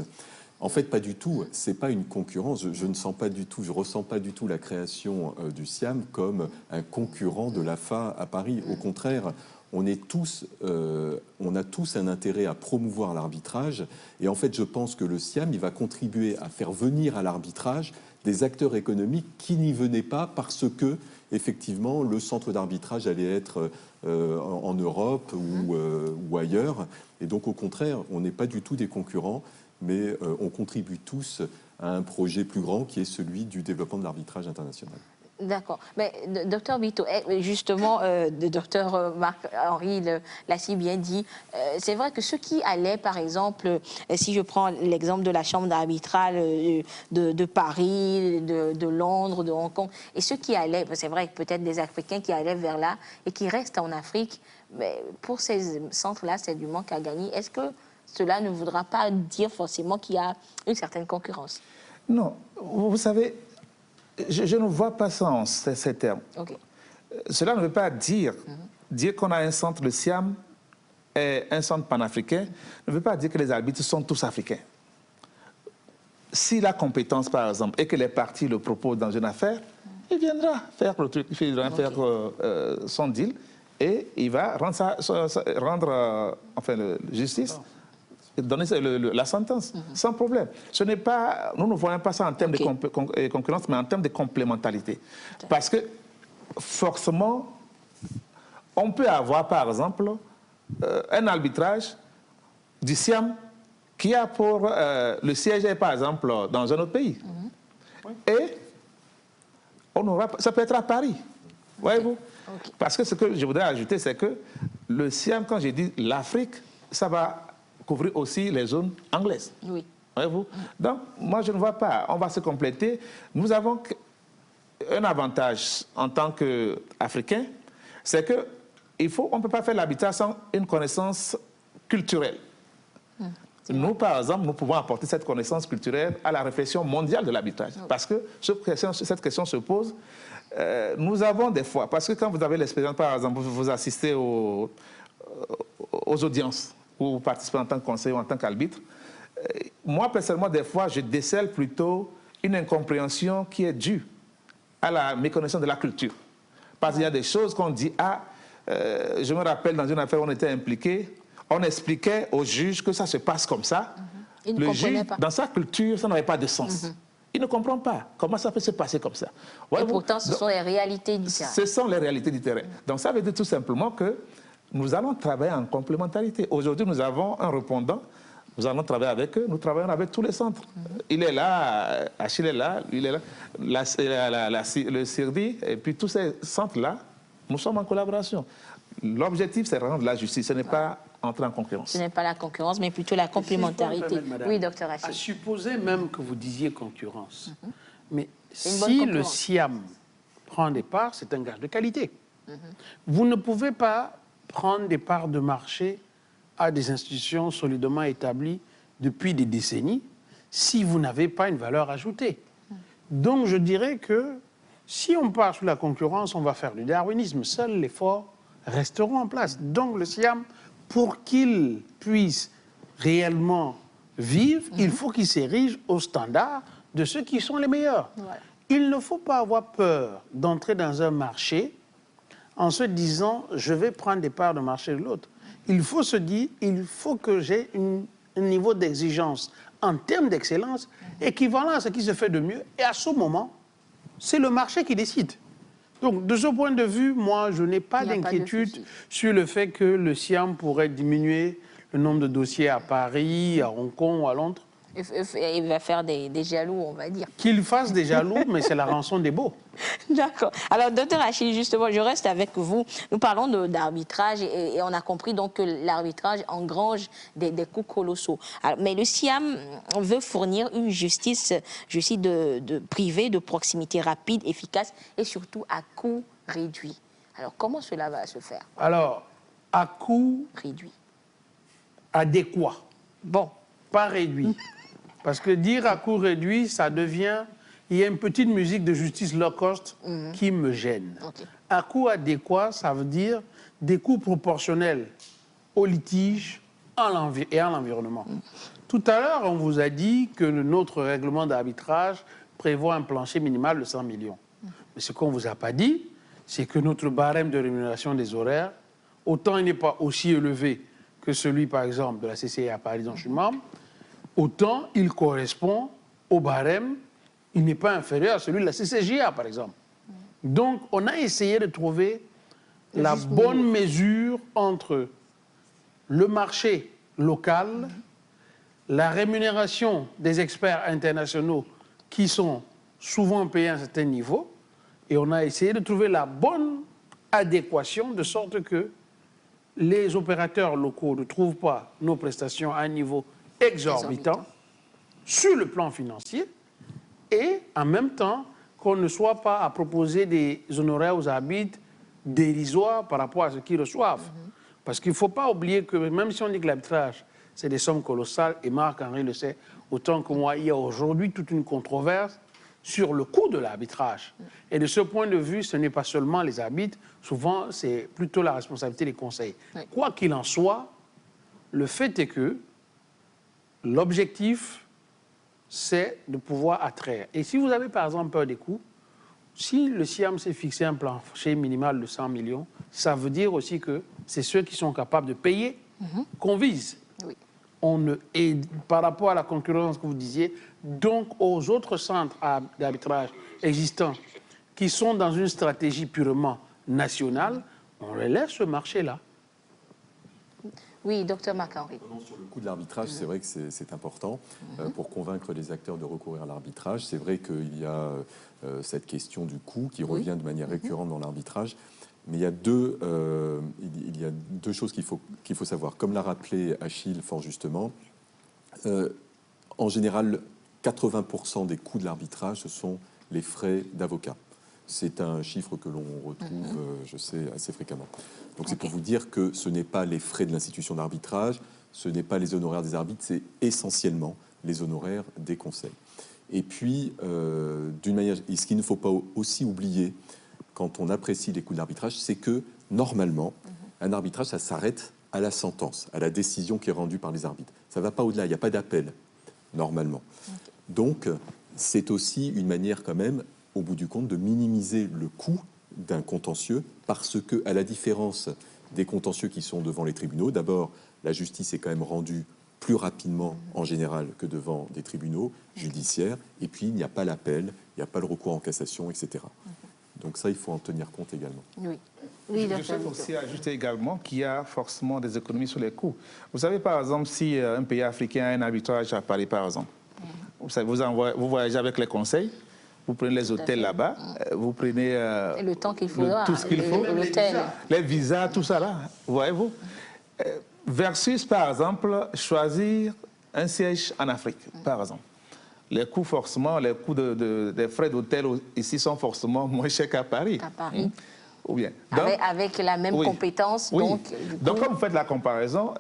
En fait, pas du tout. C'est pas une concurrence. Je ne sens pas du tout, je ressens pas du tout la création du SIAM comme un concurrent de l'AFA à Paris. Au contraire, on a tous un intérêt à promouvoir l'arbitrage. Et en fait, je pense que le SIAM, il va contribuer à faire venir à l'arbitrage des acteurs économiques qui n'y venaient pas parce que, effectivement, le centre d'arbitrage allait être en Europe ou ailleurs. Et donc, au contraire, on n'est pas du tout des concurrents, mais on contribue tous à un projet plus grand qui est celui du développement de l'arbitrage international. D'accord. Mais docteur Bito, justement, le docteur Marc-Henri l'a si bien dit, c'est vrai que ceux qui allaient, par exemple, si je prends l'exemple de la chambre d'arbitrage de Paris, de Londres, de Hong Kong, et ceux qui allaient, c'est vrai que peut-être des Africains qui allaient vers là et qui restent en Afrique, mais pour ces centres-là, c'est du manque à gagner. Est-ce que cela ne voudra pas dire forcément qu'il y a une certaine concurrence? Non. Vous savez, je ne vois pas ça en ces termes. Okay. Cela ne veut pas dire qu'on a un centre de SIAM est un centre panafricain ne veut pas dire que les arbitres sont tous africains. Si la compétence, par exemple, et que les partis le proposent dans une affaire, il viendra faire le truc, il viendra faire son deal et il va rendre justice, donner la sentence, sans problème. Ce n'est pas, nous ne voyons pas ça en termes de concurrence, mais en termes de complémentarité. Parce que, forcément, on peut avoir, par exemple, un arbitrage du SIAM qui a pour le siège, par exemple, dans un autre pays. Et ça peut être à Paris, voyez-vous. Parce que ce que je voudrais ajouter, c'est que le SIAM, quand j'ai dit l'Afrique, ça va couvrir aussi les zones anglaises. Oui. Voyez-vous. Donc, moi, je ne vois pas. On va se compléter. Nous avons un avantage en tant qu'Africains, c'est que on ne peut pas faire l'habitat sans une connaissance culturelle. Nous, par exemple, nous pouvons apporter cette connaissance culturelle à la réflexion mondiale de l'arbitrage. Parce que cette question se pose. Nous avons des fois, parce que quand vous avez l'expérience, par exemple, vous assistez aux audiences, ou vous participez en tant que conseiller ou en tant qu'arbitre, moi, personnellement, des fois, je décèle plutôt une incompréhension qui est due à la méconnaissance de la culture. Parce qu'il y a des choses qu'on dit, je me rappelle dans une affaire où on était impliqué, on expliquait au juge que ça se passe comme ça. Le juge, dans sa culture, ça n'avait pas de sens. Il ne comprend pas comment ça peut se passer comme ça. Et pourtant, ce sont les réalités du terrain. Ce sont les réalités du terrain. Donc ça veut dire tout simplement que nous allons travailler en complémentarité. Aujourd'hui, nous avons un répondant. Nous allons travailler avec eux. Nous travaillons avec tous les centres. Il est là, Achille est là, lui il est là, le CIRDI, et puis tous ces centres-là, nous sommes en collaboration. L'objectif, c'est rendre la justice. Ce n'est pas entrer en concurrence. Ce n'est pas la concurrence, mais plutôt la complémentarité. Oui, docteur Achille. À supposer même que vous disiez concurrence. Mais si le SIAM prend des parts, c'est un gage de qualité. Vous ne pouvez pas prendre des parts de marché à des institutions solidement établies depuis des décennies si vous n'avez pas une valeur ajoutée. Donc je dirais que si on part sous la concurrence, on va faire du darwinisme. Seuls les forts resteront en place. Donc le SIAM, pour qu'il puisse réellement vivre, il faut qu'il s'érige au standard de ceux qui sont les meilleurs. Voilà. Il ne faut pas avoir peur d'entrer dans un marché en se disant « je vais prendre des parts de marché de l'autre ». Il faut se dire « il faut que j'ai un niveau d'exigence en termes d'excellence équivalent à ce qui se fait de mieux ». Et à ce moment, c'est le marché qui décide. Donc, de ce point de vue, moi, je n'ai pas d'inquiétude sur le fait que le SIAM pourrait diminuer le nombre de dossiers à Paris, à Hong Kong ou à Londres. Il va faire des jaloux, on va dire. Qu'il fasse des jaloux, mais c'est la rançon des beaux. D'accord. Alors, docteur Achille, justement, je reste avec vous. Nous parlons d'arbitrage et on a compris donc que l'arbitrage engrange des coûts colossaux. Alors, mais le SIAM veut fournir une justice privée, de proximité rapide, efficace et surtout à coût réduit. Alors, comment cela va se faire? Alors, à coût réduit. Adéquat. Bon. Pas réduit. Parce que dire à coût réduit, ça devient... Il y a une petite musique de justice low cost qui me gêne. À coût adéquat, ça veut dire des coûts proportionnels au litige et à l'environnement. Tout à l'heure, on vous a dit que notre règlement d'arbitrage prévoit un plancher minimal de 100 millions. Mais ce qu'on ne vous a pas dit, c'est que notre barème de rémunération des horaires, autant il n'est pas aussi élevé que celui, par exemple, de la CCI à Paris, dont je suis membre, autant il correspond au barème, il n'est pas inférieur à celui de la CCJA, par exemple. Donc, on a essayé de trouver la bonne mesure entre le marché local, la rémunération des experts internationaux qui sont souvent payés à un certain niveau, et on a essayé de trouver la bonne adéquation de sorte que les opérateurs locaux ne trouvent pas nos prestations à un niveau exorbitant sur le plan financier et en même temps qu'on ne soit pas à proposer des honoraires aux arbitres dérisoires par rapport à ce qu'ils reçoivent. Parce qu'il ne faut pas oublier que même si on dit que l'arbitrage, c'est des sommes colossales, et Marc-Henri le sait autant que moi, il y a aujourd'hui toute une controverse sur le coût de l'arbitrage. Et de ce point de vue, ce n'est pas seulement les arbitres, souvent c'est plutôt la responsabilité des conseils. Quoi qu'il en soit, Le fait est que l'objectif, c'est de pouvoir attraire. Et si vous avez par exemple peur des coûts, si le SIAM s'est fixé un plancher minimal de 100 millions, ça veut dire aussi que c'est ceux qui sont capables de payer qu'on vise. Oui. Et par rapport à la concurrence que vous disiez, donc aux autres centres d'arbitrage existants qui sont dans une stratégie purement nationale, on les laisse ce marché-là. Oui, docteur Marc-Henri. Sur le coût de l'arbitrage, c'est vrai que c'est important pour convaincre les acteurs de recourir à l'arbitrage. C'est vrai qu'il y a cette question du coût qui revient de manière récurrente dans l'arbitrage. Mais il y a deux choses qu'il faut savoir. Comme l'a rappelé Achille fort justement, en général, 80% des coûts de l'arbitrage, ce sont les frais d'avocat. C'est un chiffre que l'on retrouve, je sais, assez fréquemment. Donc c'est pour vous dire que ce n'est pas les frais de l'institution d'arbitrage, ce n'est pas les honoraires des arbitres, c'est essentiellement les honoraires des conseils. Et puis, d'une manière, et ce qu'il ne faut pas aussi oublier quand on apprécie les coûts d'arbitrage, c'est que normalement, un arbitrage, ça s'arrête à la sentence, à la décision qui est rendue par les arbitres. Ça ne va pas au-delà, il n'y a pas d'appel, normalement. Donc, c'est aussi une manière quand même, au bout du compte, de minimiser le coût d'un contentieux, parce que, à la différence des contentieux qui sont devant les tribunaux, d'abord, la justice est quand même rendue plus rapidement, en général, que devant des tribunaux judiciaires, et puis il n'y a pas l'appel, il n'y a pas le recours en cassation, etc. Donc ça, il faut en tenir compte également. Oui. Je souhaite aussi ajouter également qu'il y a forcément des économies sur les coûts. Vous savez, par exemple, si un pays africain a un arbitrage à Paris, par exemple, vous voyagez avec les conseils, vous prenez les hôtels là-bas, vous prenez le temps qu'il faudra, tout ce qu'il faut, les visas, tout ça là, voyez-vous. Versus, par exemple, choisir un siège en Afrique, par exemple. Les coûts, forcément, les coûts des frais d'hôtel ici sont forcément moins chers qu'à Paris. À Paris. Ou bien. Donc, avec la même compétence. Oui. Donc, quand vous faites la comparaison,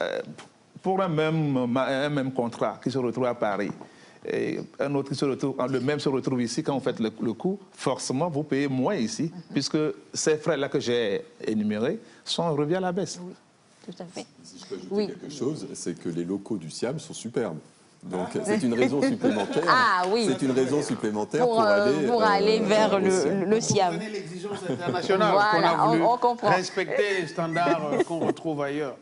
pour un même contrat qui se retrouve à Paris, et un autre qui se retrouve, le même se retrouve ici, quand vous faites le coût, forcément, vous payez moins ici, puisque ces frais-là que j'ai énumérés sont revus à la baisse. Oui, tout à fait. Si je peux ajouter quelque chose, c'est que les locaux du SIAM sont superbes. Donc c'est une raison supplémentaire. C'est une raison supplémentaire pour aller vers le SIAM. Vous comprenez l'exigence internationale qu'on a voulu respecter les standards qu'on retrouve ailleurs.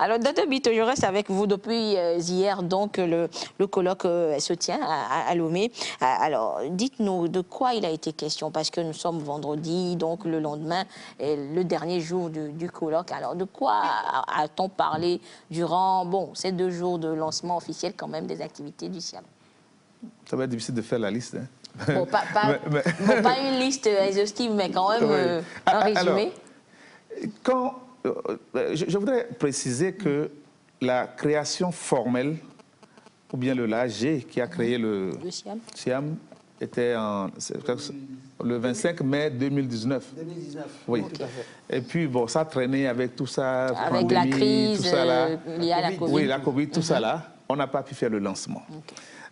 Alors, Dr Bito, je reste avec vous depuis hier. Donc, le colloque se tient à Lomé. Alors, dites-nous de quoi il a été question, parce que nous sommes vendredi, donc le lendemain est le dernier jour du colloque. Alors, de quoi a-t-on parlé durant ces 2 jours de lancement officiel quand même des activités du SIAM? Ça va être difficile de faire la liste. Hein. Bon, pas une liste exhaustive, mais quand même un résumé. Alors, je voudrais préciser que la création formelle, ou bien le LAG qui a créé le SIAM, était le 25 mai 2019. 2019, oui. Tout à fait. Et puis, bon, ça traînait avec tout ça. Avec pandémie, la crise tout ça, là. liée à la Covid. Oui, la Covid, tout ça là. On n'a pas pu faire le lancement.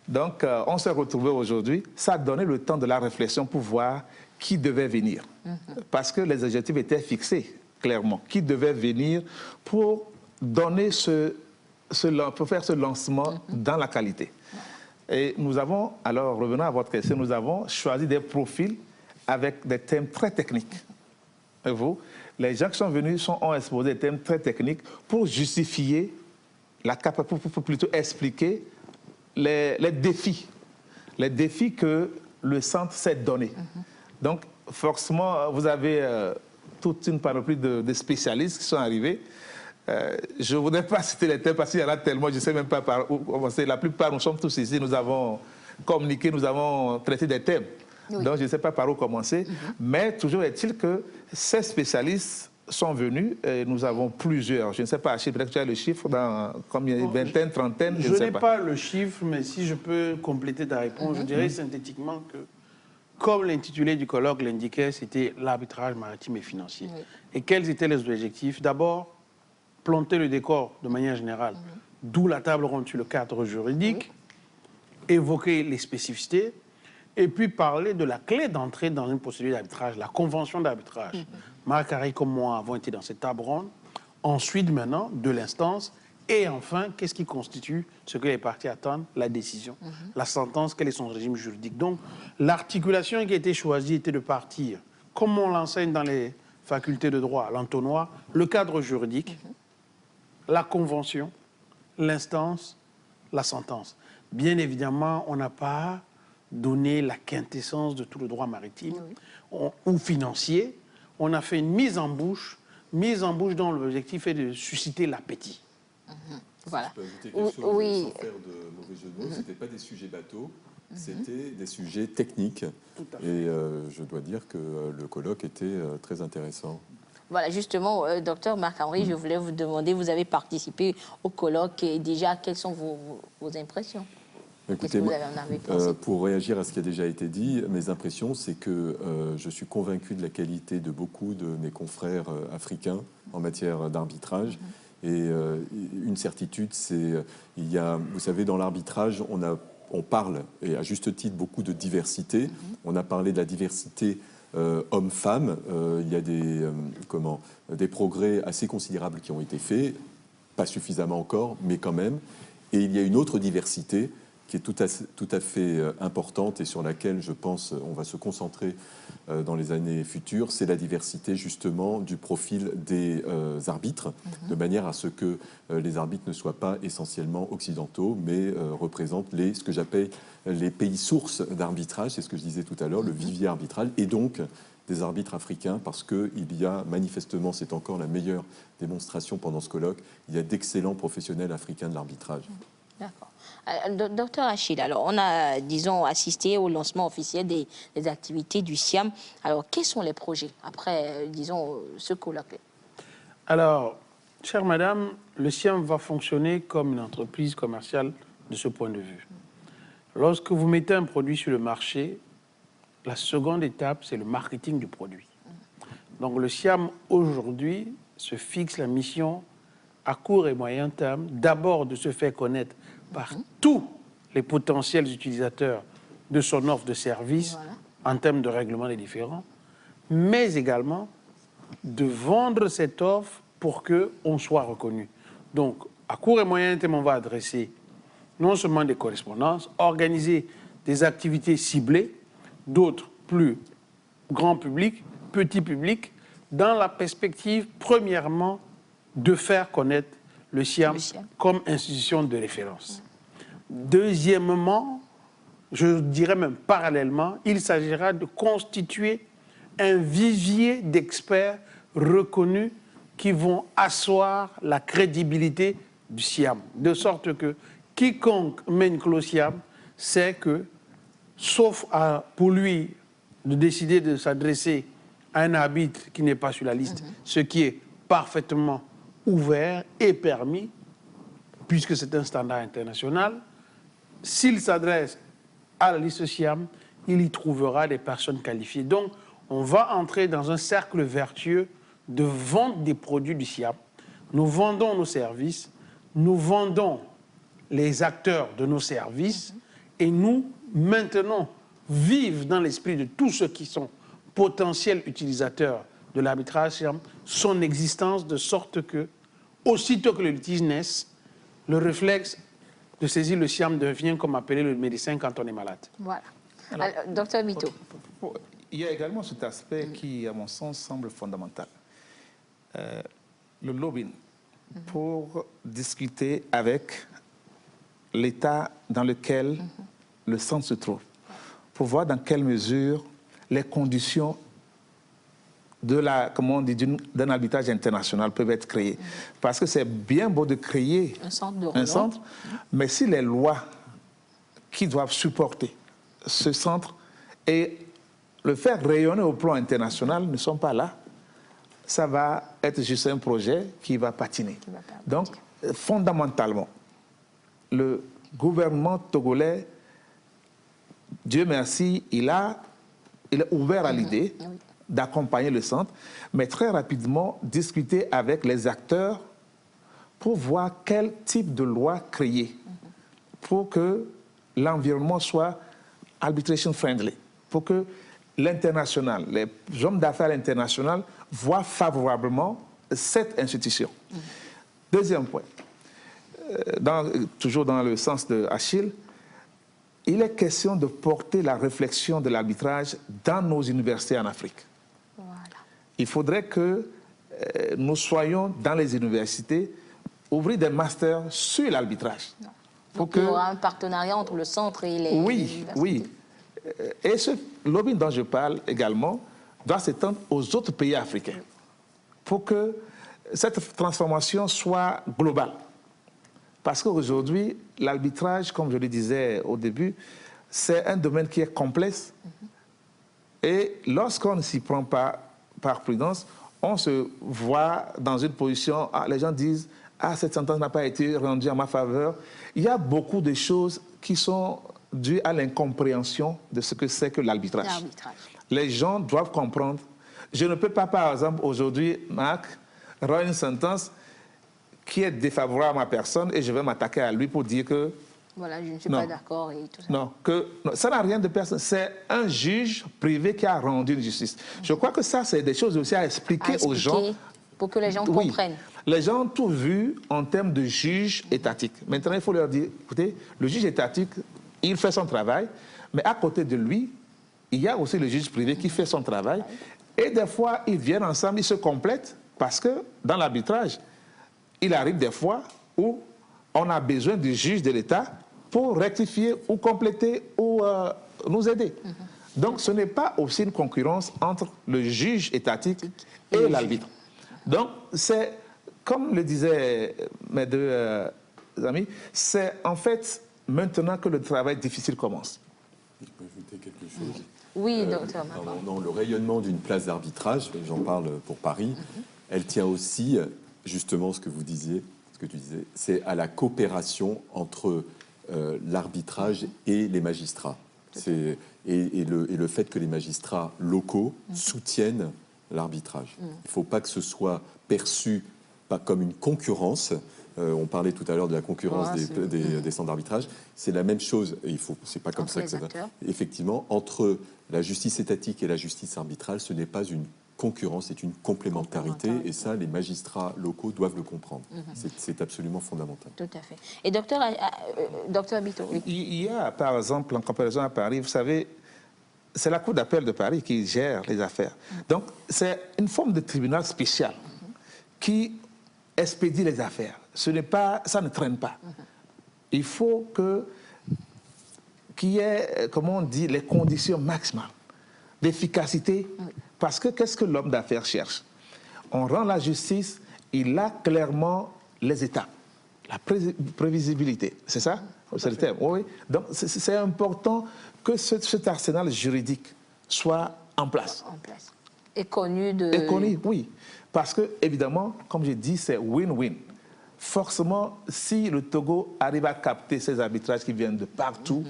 Donc, on s'est retrouvés aujourd'hui. Ça a donné le temps de la réflexion pour voir qui devait venir. Parce que les objectifs étaient fixés, clairement. Qui devait venir pour donner pour faire ce lancement dans la qualité. Et nous avons, alors revenons à votre question, nous avons choisi des profils avec des thèmes très techniques. Et vous, les gens qui sont venus ont exposé des thèmes très techniques pour justifier, pour plutôt expliquer les défis que le centre s'est donné. Donc, forcément, vous avez toute une panoplie de spécialistes qui sont arrivés. Je ne voudrais pas citer les thèmes parce qu'il y en a tellement, je ne sais même pas par où commencer. La plupart, nous sommes tous ici, nous avons communiqué, nous avons traité des thèmes. Oui. Donc, je ne sais pas par où commencer. Mais toujours est-il que ces spécialistes sont venus et nous avons plusieurs. Je ne sais pas, peut-être que tu as le chiffre dans combien, vingtaine, trentaine, je ne sais pas. Je n'ai pas le chiffre, mais si je peux compléter ta réponse, je dirais synthétiquement que, comme l'intitulé du colloque l'indiquait, c'était l'arbitrage maritime et financier. Et quels étaient les objectifs? D'abord, planter le décor de manière générale, d'où la table ronde sur le cadre juridique, évoquer les spécificités, et puis parler de la clé d'entrée dans une procédure d'arbitrage, la convention d'arbitrage. Marc Harry comme moi avons été dans cette table ronde. Ensuite, maintenant, de l'instance, Et enfin, qu'est-ce qui constitue ce que les parties attendent? La décision, la sentence, quel est son régime juridique. Donc, l'articulation qui a été choisie était de partir, comme on l'enseigne dans les facultés de droit, l'entonnoir, le cadre juridique, la convention, l'instance, la sentence. Bien évidemment, on n'a pas donné la quintessence de tout le droit maritime ou financier. On a fait une mise en bouche dont l'objectif est de susciter l'appétit. Voilà. Je peux ajouter quelque chose sans faire de mauvais jeu de mots. Ce n'étaient pas des sujets bateaux, c'était des sujets techniques. Et je dois dire que le colloque était très intéressant. Voilà, justement, docteur Marc-Henri, je voulais vous demander, vous avez participé au colloque et déjà, quelles sont vos impressions? Écoutez, moi, pour réagir à ce qui a déjà été dit, mes impressions, c'est que je suis convaincu de la qualité de beaucoup de mes confrères africains en matière d'arbitrage. Et une certitude, c'est vous savez, dans l'arbitrage, on parle, et à juste titre, beaucoup de diversité. On a parlé de la diversité hommes-femmes. Il y a des progrès assez considérables qui ont été faits, pas suffisamment encore, mais quand même. Et il y a une autre diversité qui est tout à fait importante et sur laquelle, je pense, on va se concentrer dans les années futures, c'est la diversité, justement, du profil des arbitres, de manière à ce que les arbitres ne soient pas essentiellement occidentaux, mais représentent ce que j'appelle les pays sources d'arbitrage, c'est ce que je disais tout à l'heure, le vivier arbitral, et donc des arbitres africains, parce qu'il y a, manifestement, c'est encore la meilleure démonstration pendant ce colloque, il y a d'excellents professionnels africains de l'arbitrage. D'accord. Docteur Achille, alors on a, disons, assisté au lancement officiel des activités du SIAM. Alors, quels sont les projets après, disons, ce colloque? Alors, chère madame, le SIAM va fonctionner comme une entreprise commerciale de ce point de vue. Lorsque vous mettez un produit sur le marché, la seconde étape, c'est le marketing du produit. Donc, le SIAM, aujourd'hui, se fixe la mission à court et moyen terme, d'abord de se faire connaître par tous les potentiels utilisateurs de son offre de service en termes de règlement des différends, mais également de vendre cette offre pour qu'on soit reconnu. Donc, à court et moyen terme, on va adresser non seulement des correspondances, organiser des activités ciblées, d'autres plus grand public, petit public, dans la perspective, premièrement, de faire connaître le SIAM comme institution de référence. Deuxièmement, je dirais même parallèlement, il s'agira de constituer un vivier d'experts reconnus qui vont asseoir la crédibilité du SIAM, de sorte que quiconque met une clause SIAM sait que, sauf pour lui de décider de s'adresser à un arbitre qui n'est pas sur la liste, ce qui est parfaitement ouvert et permis, puisque c'est un standard international, s'il s'adresse à la liste SIAM, il y trouvera des personnes qualifiées. Donc, on va entrer dans un cercle vertueux de vente des produits du SIAM. Nous vendons nos services, nous vendons les acteurs de nos services et nous maintenons vive dans l'esprit de tous ceux qui sont potentiels utilisateurs de l'arbitrage SIAM son existence, de sorte que, aussitôt que le litige naisse, le réflexe de saisir le SIAM devient comme appeler le médecin quand on est malade. Voilà. Alors, docteur Mito. Il y a également cet aspect qui, à mon sens, semble fondamental. Le lobbying, pour discuter avec l'état dans lequel le centre se trouve, pour voir dans quelle mesure les conditions d'un arbitrage international peuvent être créées. Parce que c'est bien beau de créer un centre, mais si les lois qui doivent supporter ce centre et le faire rayonner au plan international ne sont pas là, ça va être juste un projet qui va patiner. Donc, fondamentalement, le gouvernement togolais, Dieu merci, il est ouvert à l'idée d'accompagner le centre, mais très rapidement discuter avec les acteurs pour voir quel type de loi créer pour que l'environnement soit arbitration friendly, pour que l'international, les hommes d'affaires internationaux voient favorablement cette institution. Deuxième point, toujours dans le sens de Achille, il est question de porter la réflexion de l'arbitrage dans nos universités en Afrique. Voilà. Il faudrait que nous soyons dans les universités, ouvrir des masters sur l'arbitrage. Donc il y aura un partenariat entre le centre et les universités. Oui. Et ce lobby dont je parle également doit s'étendre aux autres pays africains pour que cette transformation soit globale. Parce qu'aujourd'hui, l'arbitrage, comme je le disais au début, c'est un domaine qui est complexe. Et lorsqu'on ne s'y prend pas par prudence, on se voit dans une position, les gens disent « Ah, cette sentence n'a pas été rendue en ma faveur ». Il y a beaucoup de choses qui sont dues à l'incompréhension de ce que c'est que l'arbitrage. Les gens doivent comprendre. Je ne peux pas, par exemple, aujourd'hui, Marc, rendre une sentence qui est défavorable à ma personne et je vais m'attaquer à lui pour dire que... Voilà, je ne suis pas d'accord et tout ça. Non, ça n'a rien de personnel. C'est un juge privé qui a rendu une justice. Je crois que ça, c'est des choses aussi à expliquer aux gens. Pour que les gens comprennent. Les gens ont tout vu en termes de juge étatique. Maintenant, il faut leur dire, écoutez, le juge étatique, il fait son travail, mais à côté de lui, il y a aussi le juge privé qui fait son travail. Et des fois, ils viennent ensemble, ils se complètent, parce que dans l'arbitrage, il arrive des fois où on a besoin du juge de l'État pour rectifier ou compléter ou nous aider. Donc, ce n'est pas aussi une concurrence entre le juge étatique et l'arbitre. Donc, c'est, comme le disaient mes deux amis, c'est en fait maintenant que le travail difficile commence. Je peux ajouter quelque chose? Oui, docteur. Dans le rayonnement d'une place d'arbitrage, j'en parle pour Paris, elle tient aussi, justement, ce que vous disiez, ce que tu disais, c'est à la coopération entre l'arbitrage et les magistrats. Et le fait que les magistrats locaux soutiennent l'arbitrage. Il ne faut pas que ce soit perçu pas comme une concurrence. On parlait tout à l'heure de la concurrence des centres d'arbitrage. C'est la même chose, et c'est pas comme ça que ça va. Effectivement, entre la justice étatique et la justice arbitrale, ce n'est pas une concurrence, c'est une complémentarité, et ça, les magistrats locaux doivent le comprendre. C'est absolument fondamental. Tout à fait. Et docteur Bito, oui. Il y a, par exemple, en comparaison à Paris, vous savez, c'est la Cour d'appel de Paris qui gère les affaires. Donc, c'est une forme de tribunal spécial qui expédie les affaires. Ça ne traîne pas. Il faut qu'il y ait, comment on dit, les conditions maximales d'efficacité. Parce que qu'est-ce que l'homme d'affaires cherche? On rend la justice, il a clairement les étapes, la prévisibilité. C'est ça? C'est le terme. Oui. Donc, c'est important que cet arsenal juridique soit en place. Et connu de... Et connu, oui. Parce que, évidemment, comme j'ai dit, c'est win-win. Forcément, si le Togo arrive à capter ces arbitrages qui viennent de partout,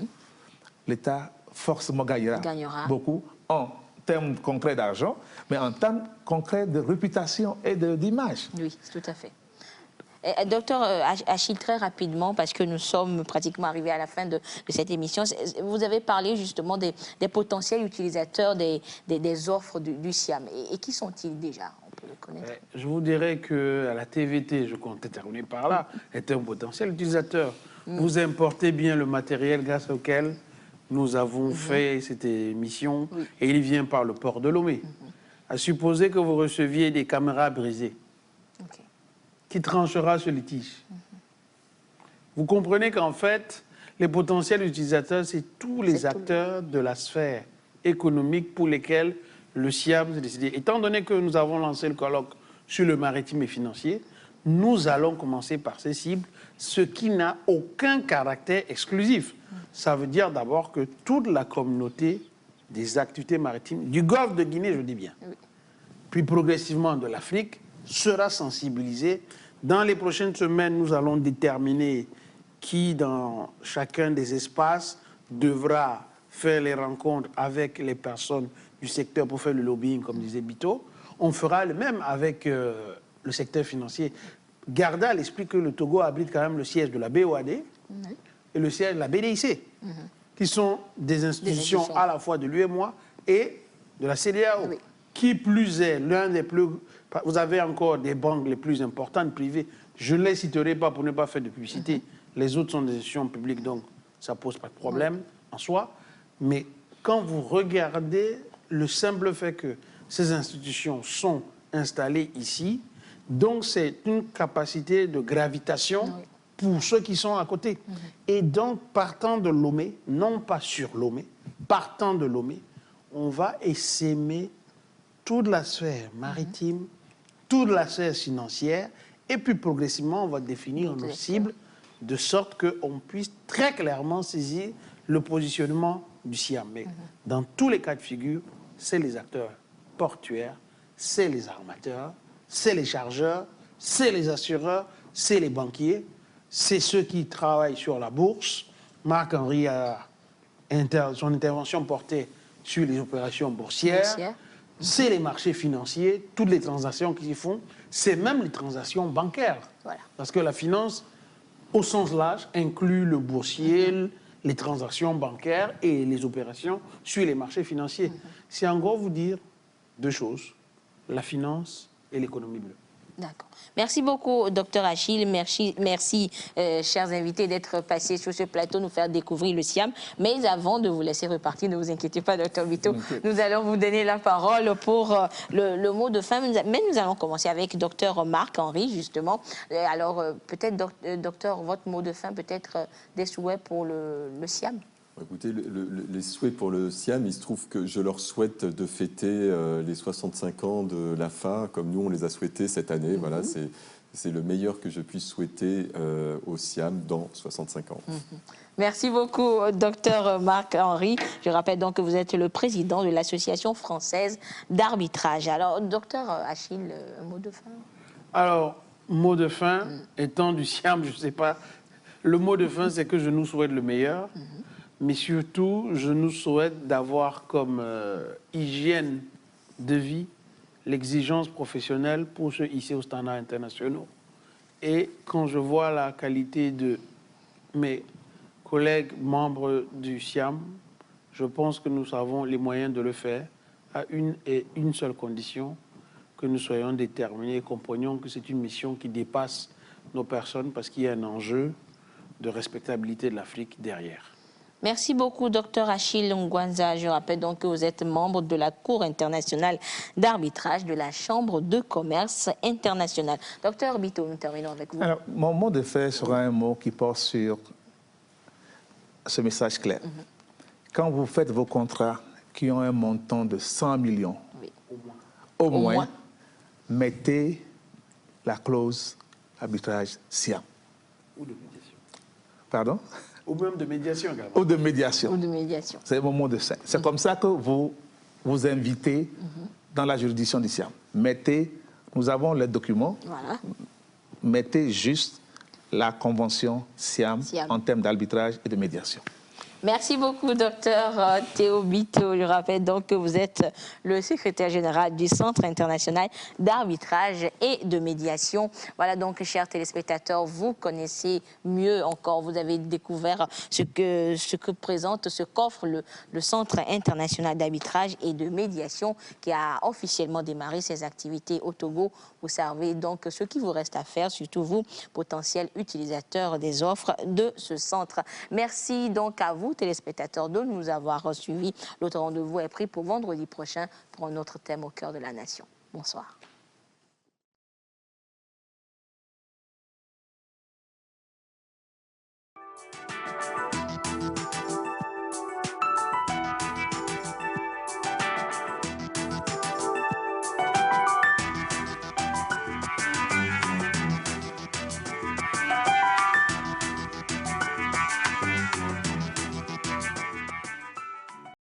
l'État forcément gagnera beaucoup en termes concrets d'argent, mais en termes concrets de réputation et d'image. Oui, tout à fait. Et, docteur Achille, très rapidement, parce que nous sommes pratiquement arrivés à la fin de cette émission, vous avez parlé justement des potentiels utilisateurs des offres du SIAM. Et qui sont-ils déjà? On peut le connaître. Je vous dirais qu'à la TVT, je comptais terminer par là, est un potentiel utilisateur. Vous importez bien le matériel grâce auquel nous avons fait cette émission, et il vient par le port de Lomé. À supposer que vous receviez des caméras brisées. Qui tranchera ce litige? Vous comprenez qu'en fait, les potentiels utilisateurs, c'est tous les acteurs de la sphère économique pour lesquels le SIAM s'est décidé. Étant donné que nous avons lancé le colloque sur le maritime et financier, nous allons commencer par ces cibles, ce qui n'a aucun caractère exclusif. Ça veut dire d'abord que toute la communauté des activités maritimes, du golfe de Guinée, je dis bien, puis progressivement de l'Afrique, sera sensibilisé. Dans les prochaines semaines, nous allons déterminer qui, dans chacun des espaces, devra faire les rencontres avec les personnes du secteur pour faire le lobbying, comme disait Bito. On fera le même avec le secteur financier. Gardez à l'esprit que le Togo abrite quand même le siège de la BOAD et le siège de la BDIC, qui sont des institutions à la fois de l'UEMOA et de la CEDEAO. Qui plus est, l'un des plus... Vous avez encore des banques les plus importantes privées Je ne les citerai pas pour ne pas faire de publicité. Les autres sont des institutions publiques, donc ça ne pose pas de problème en soi. Mais quand vous regardez le simple fait que ces institutions sont installées ici, donc c'est une capacité de gravitation pour ceux qui sont à côté. Et donc, partant de Lomé, non pas sur Lomé, partant de Lomé, on va essaimer toute la sphère maritime, toute la sphère financière, et puis progressivement, on va définir nos cibles de sorte qu'on puisse très clairement saisir le positionnement du SIAM. Mais dans tous les cas de figure, c'est les acteurs portuaires, c'est les armateurs, c'est les chargeurs, c'est les assureurs, c'est les banquiers, c'est ceux qui travaillent sur la bourse. Marc-Henri a son intervention portée sur les opérations boursières. C'est les marchés financiers, toutes les transactions qui s'y font, c'est même les transactions bancaires. Voilà. Parce que la finance, au sens large, inclut le boursier, les transactions bancaires et les opérations sur les marchés financiers. C'est en gros vous dire deux choses, la finance et l'économie bleue. D'accord. Merci beaucoup, Dr Achille. Merci chers invités, d'être passés sur ce plateau, nous faire découvrir le SIAM. Mais avant de vous laisser repartir, ne vous inquiétez pas, Dr Bito, nous allons vous donner la parole pour le mot de fin. Mais nous allons commencer avec Dr Marc-Henri, justement. Alors, peut-être, docteur, votre mot de fin, peut-être des souhaits pour le SIAM. Écoutez, les souhaits pour le SIAM, il se trouve que je leur souhaite de fêter les 65 ans de l'AFA, comme nous on les a souhaités cette année. Voilà, c'est le meilleur que je puisse souhaiter au SIAM dans 65 ans. Merci beaucoup, docteur Marc-Henri. Je rappelle donc que vous êtes le président de l'Association française d'arbitrage. Alors, docteur Achille, un mot de fin? Alors, mot de fin, étant du SIAM, je ne sais pas. Le mot de fin, c'est que je nous souhaite le meilleur. Mais surtout, je nous souhaite d'avoir comme hygiène de vie l'exigence professionnelle pour se hisser aux standards internationaux. Et quand je vois la qualité de mes collègues membres du SIAM, je pense que nous avons les moyens de le faire à une seule condition, que nous soyons déterminés et comprenions que c'est une mission qui dépasse nos personnes parce qu'il y a un enjeu de respectabilité de l'Afrique derrière. Merci beaucoup, docteur Achille Ngwanza. Je rappelle donc que vous êtes membre de la Cour internationale d'arbitrage de la Chambre de commerce internationale. Docteur Bito, nous terminons avec vous. Alors, mon mot de fin sera un mot qui porte sur ce message clair. Quand vous faites vos contrats qui ont un montant de 100 millions, au moins, mettez la clause arbitrage SIAM. Ou de médiation. Pardon? Ou même de médiation également. Ou de médiation. Ou de médiation. C'est mon mot de fin. C'est comme ça que vous vous invitez dans la juridiction du SIAM. Mettez, nous avons les documents, mettez juste la convention SIAM en termes d'arbitrage et de médiation. Merci beaucoup, docteur Théo Bito. Je rappelle donc que vous êtes le secrétaire général du Centre international d'arbitrage et de médiation. Voilà donc, chers téléspectateurs, vous connaissez mieux encore, vous avez découvert ce que présente, ce qu'offre le Centre international d'arbitrage et de médiation qui a officiellement démarré ses activités au Togo. Vous savez donc ce qu'il vous reste à faire, surtout vous, potentiels utilisateurs des offres de ce centre. Merci donc à vous, téléspectateurs, de nous avoir suivis. L'autre rendez-vous est pris pour vendredi prochain pour un autre thème au cœur de la nation. Bonsoir.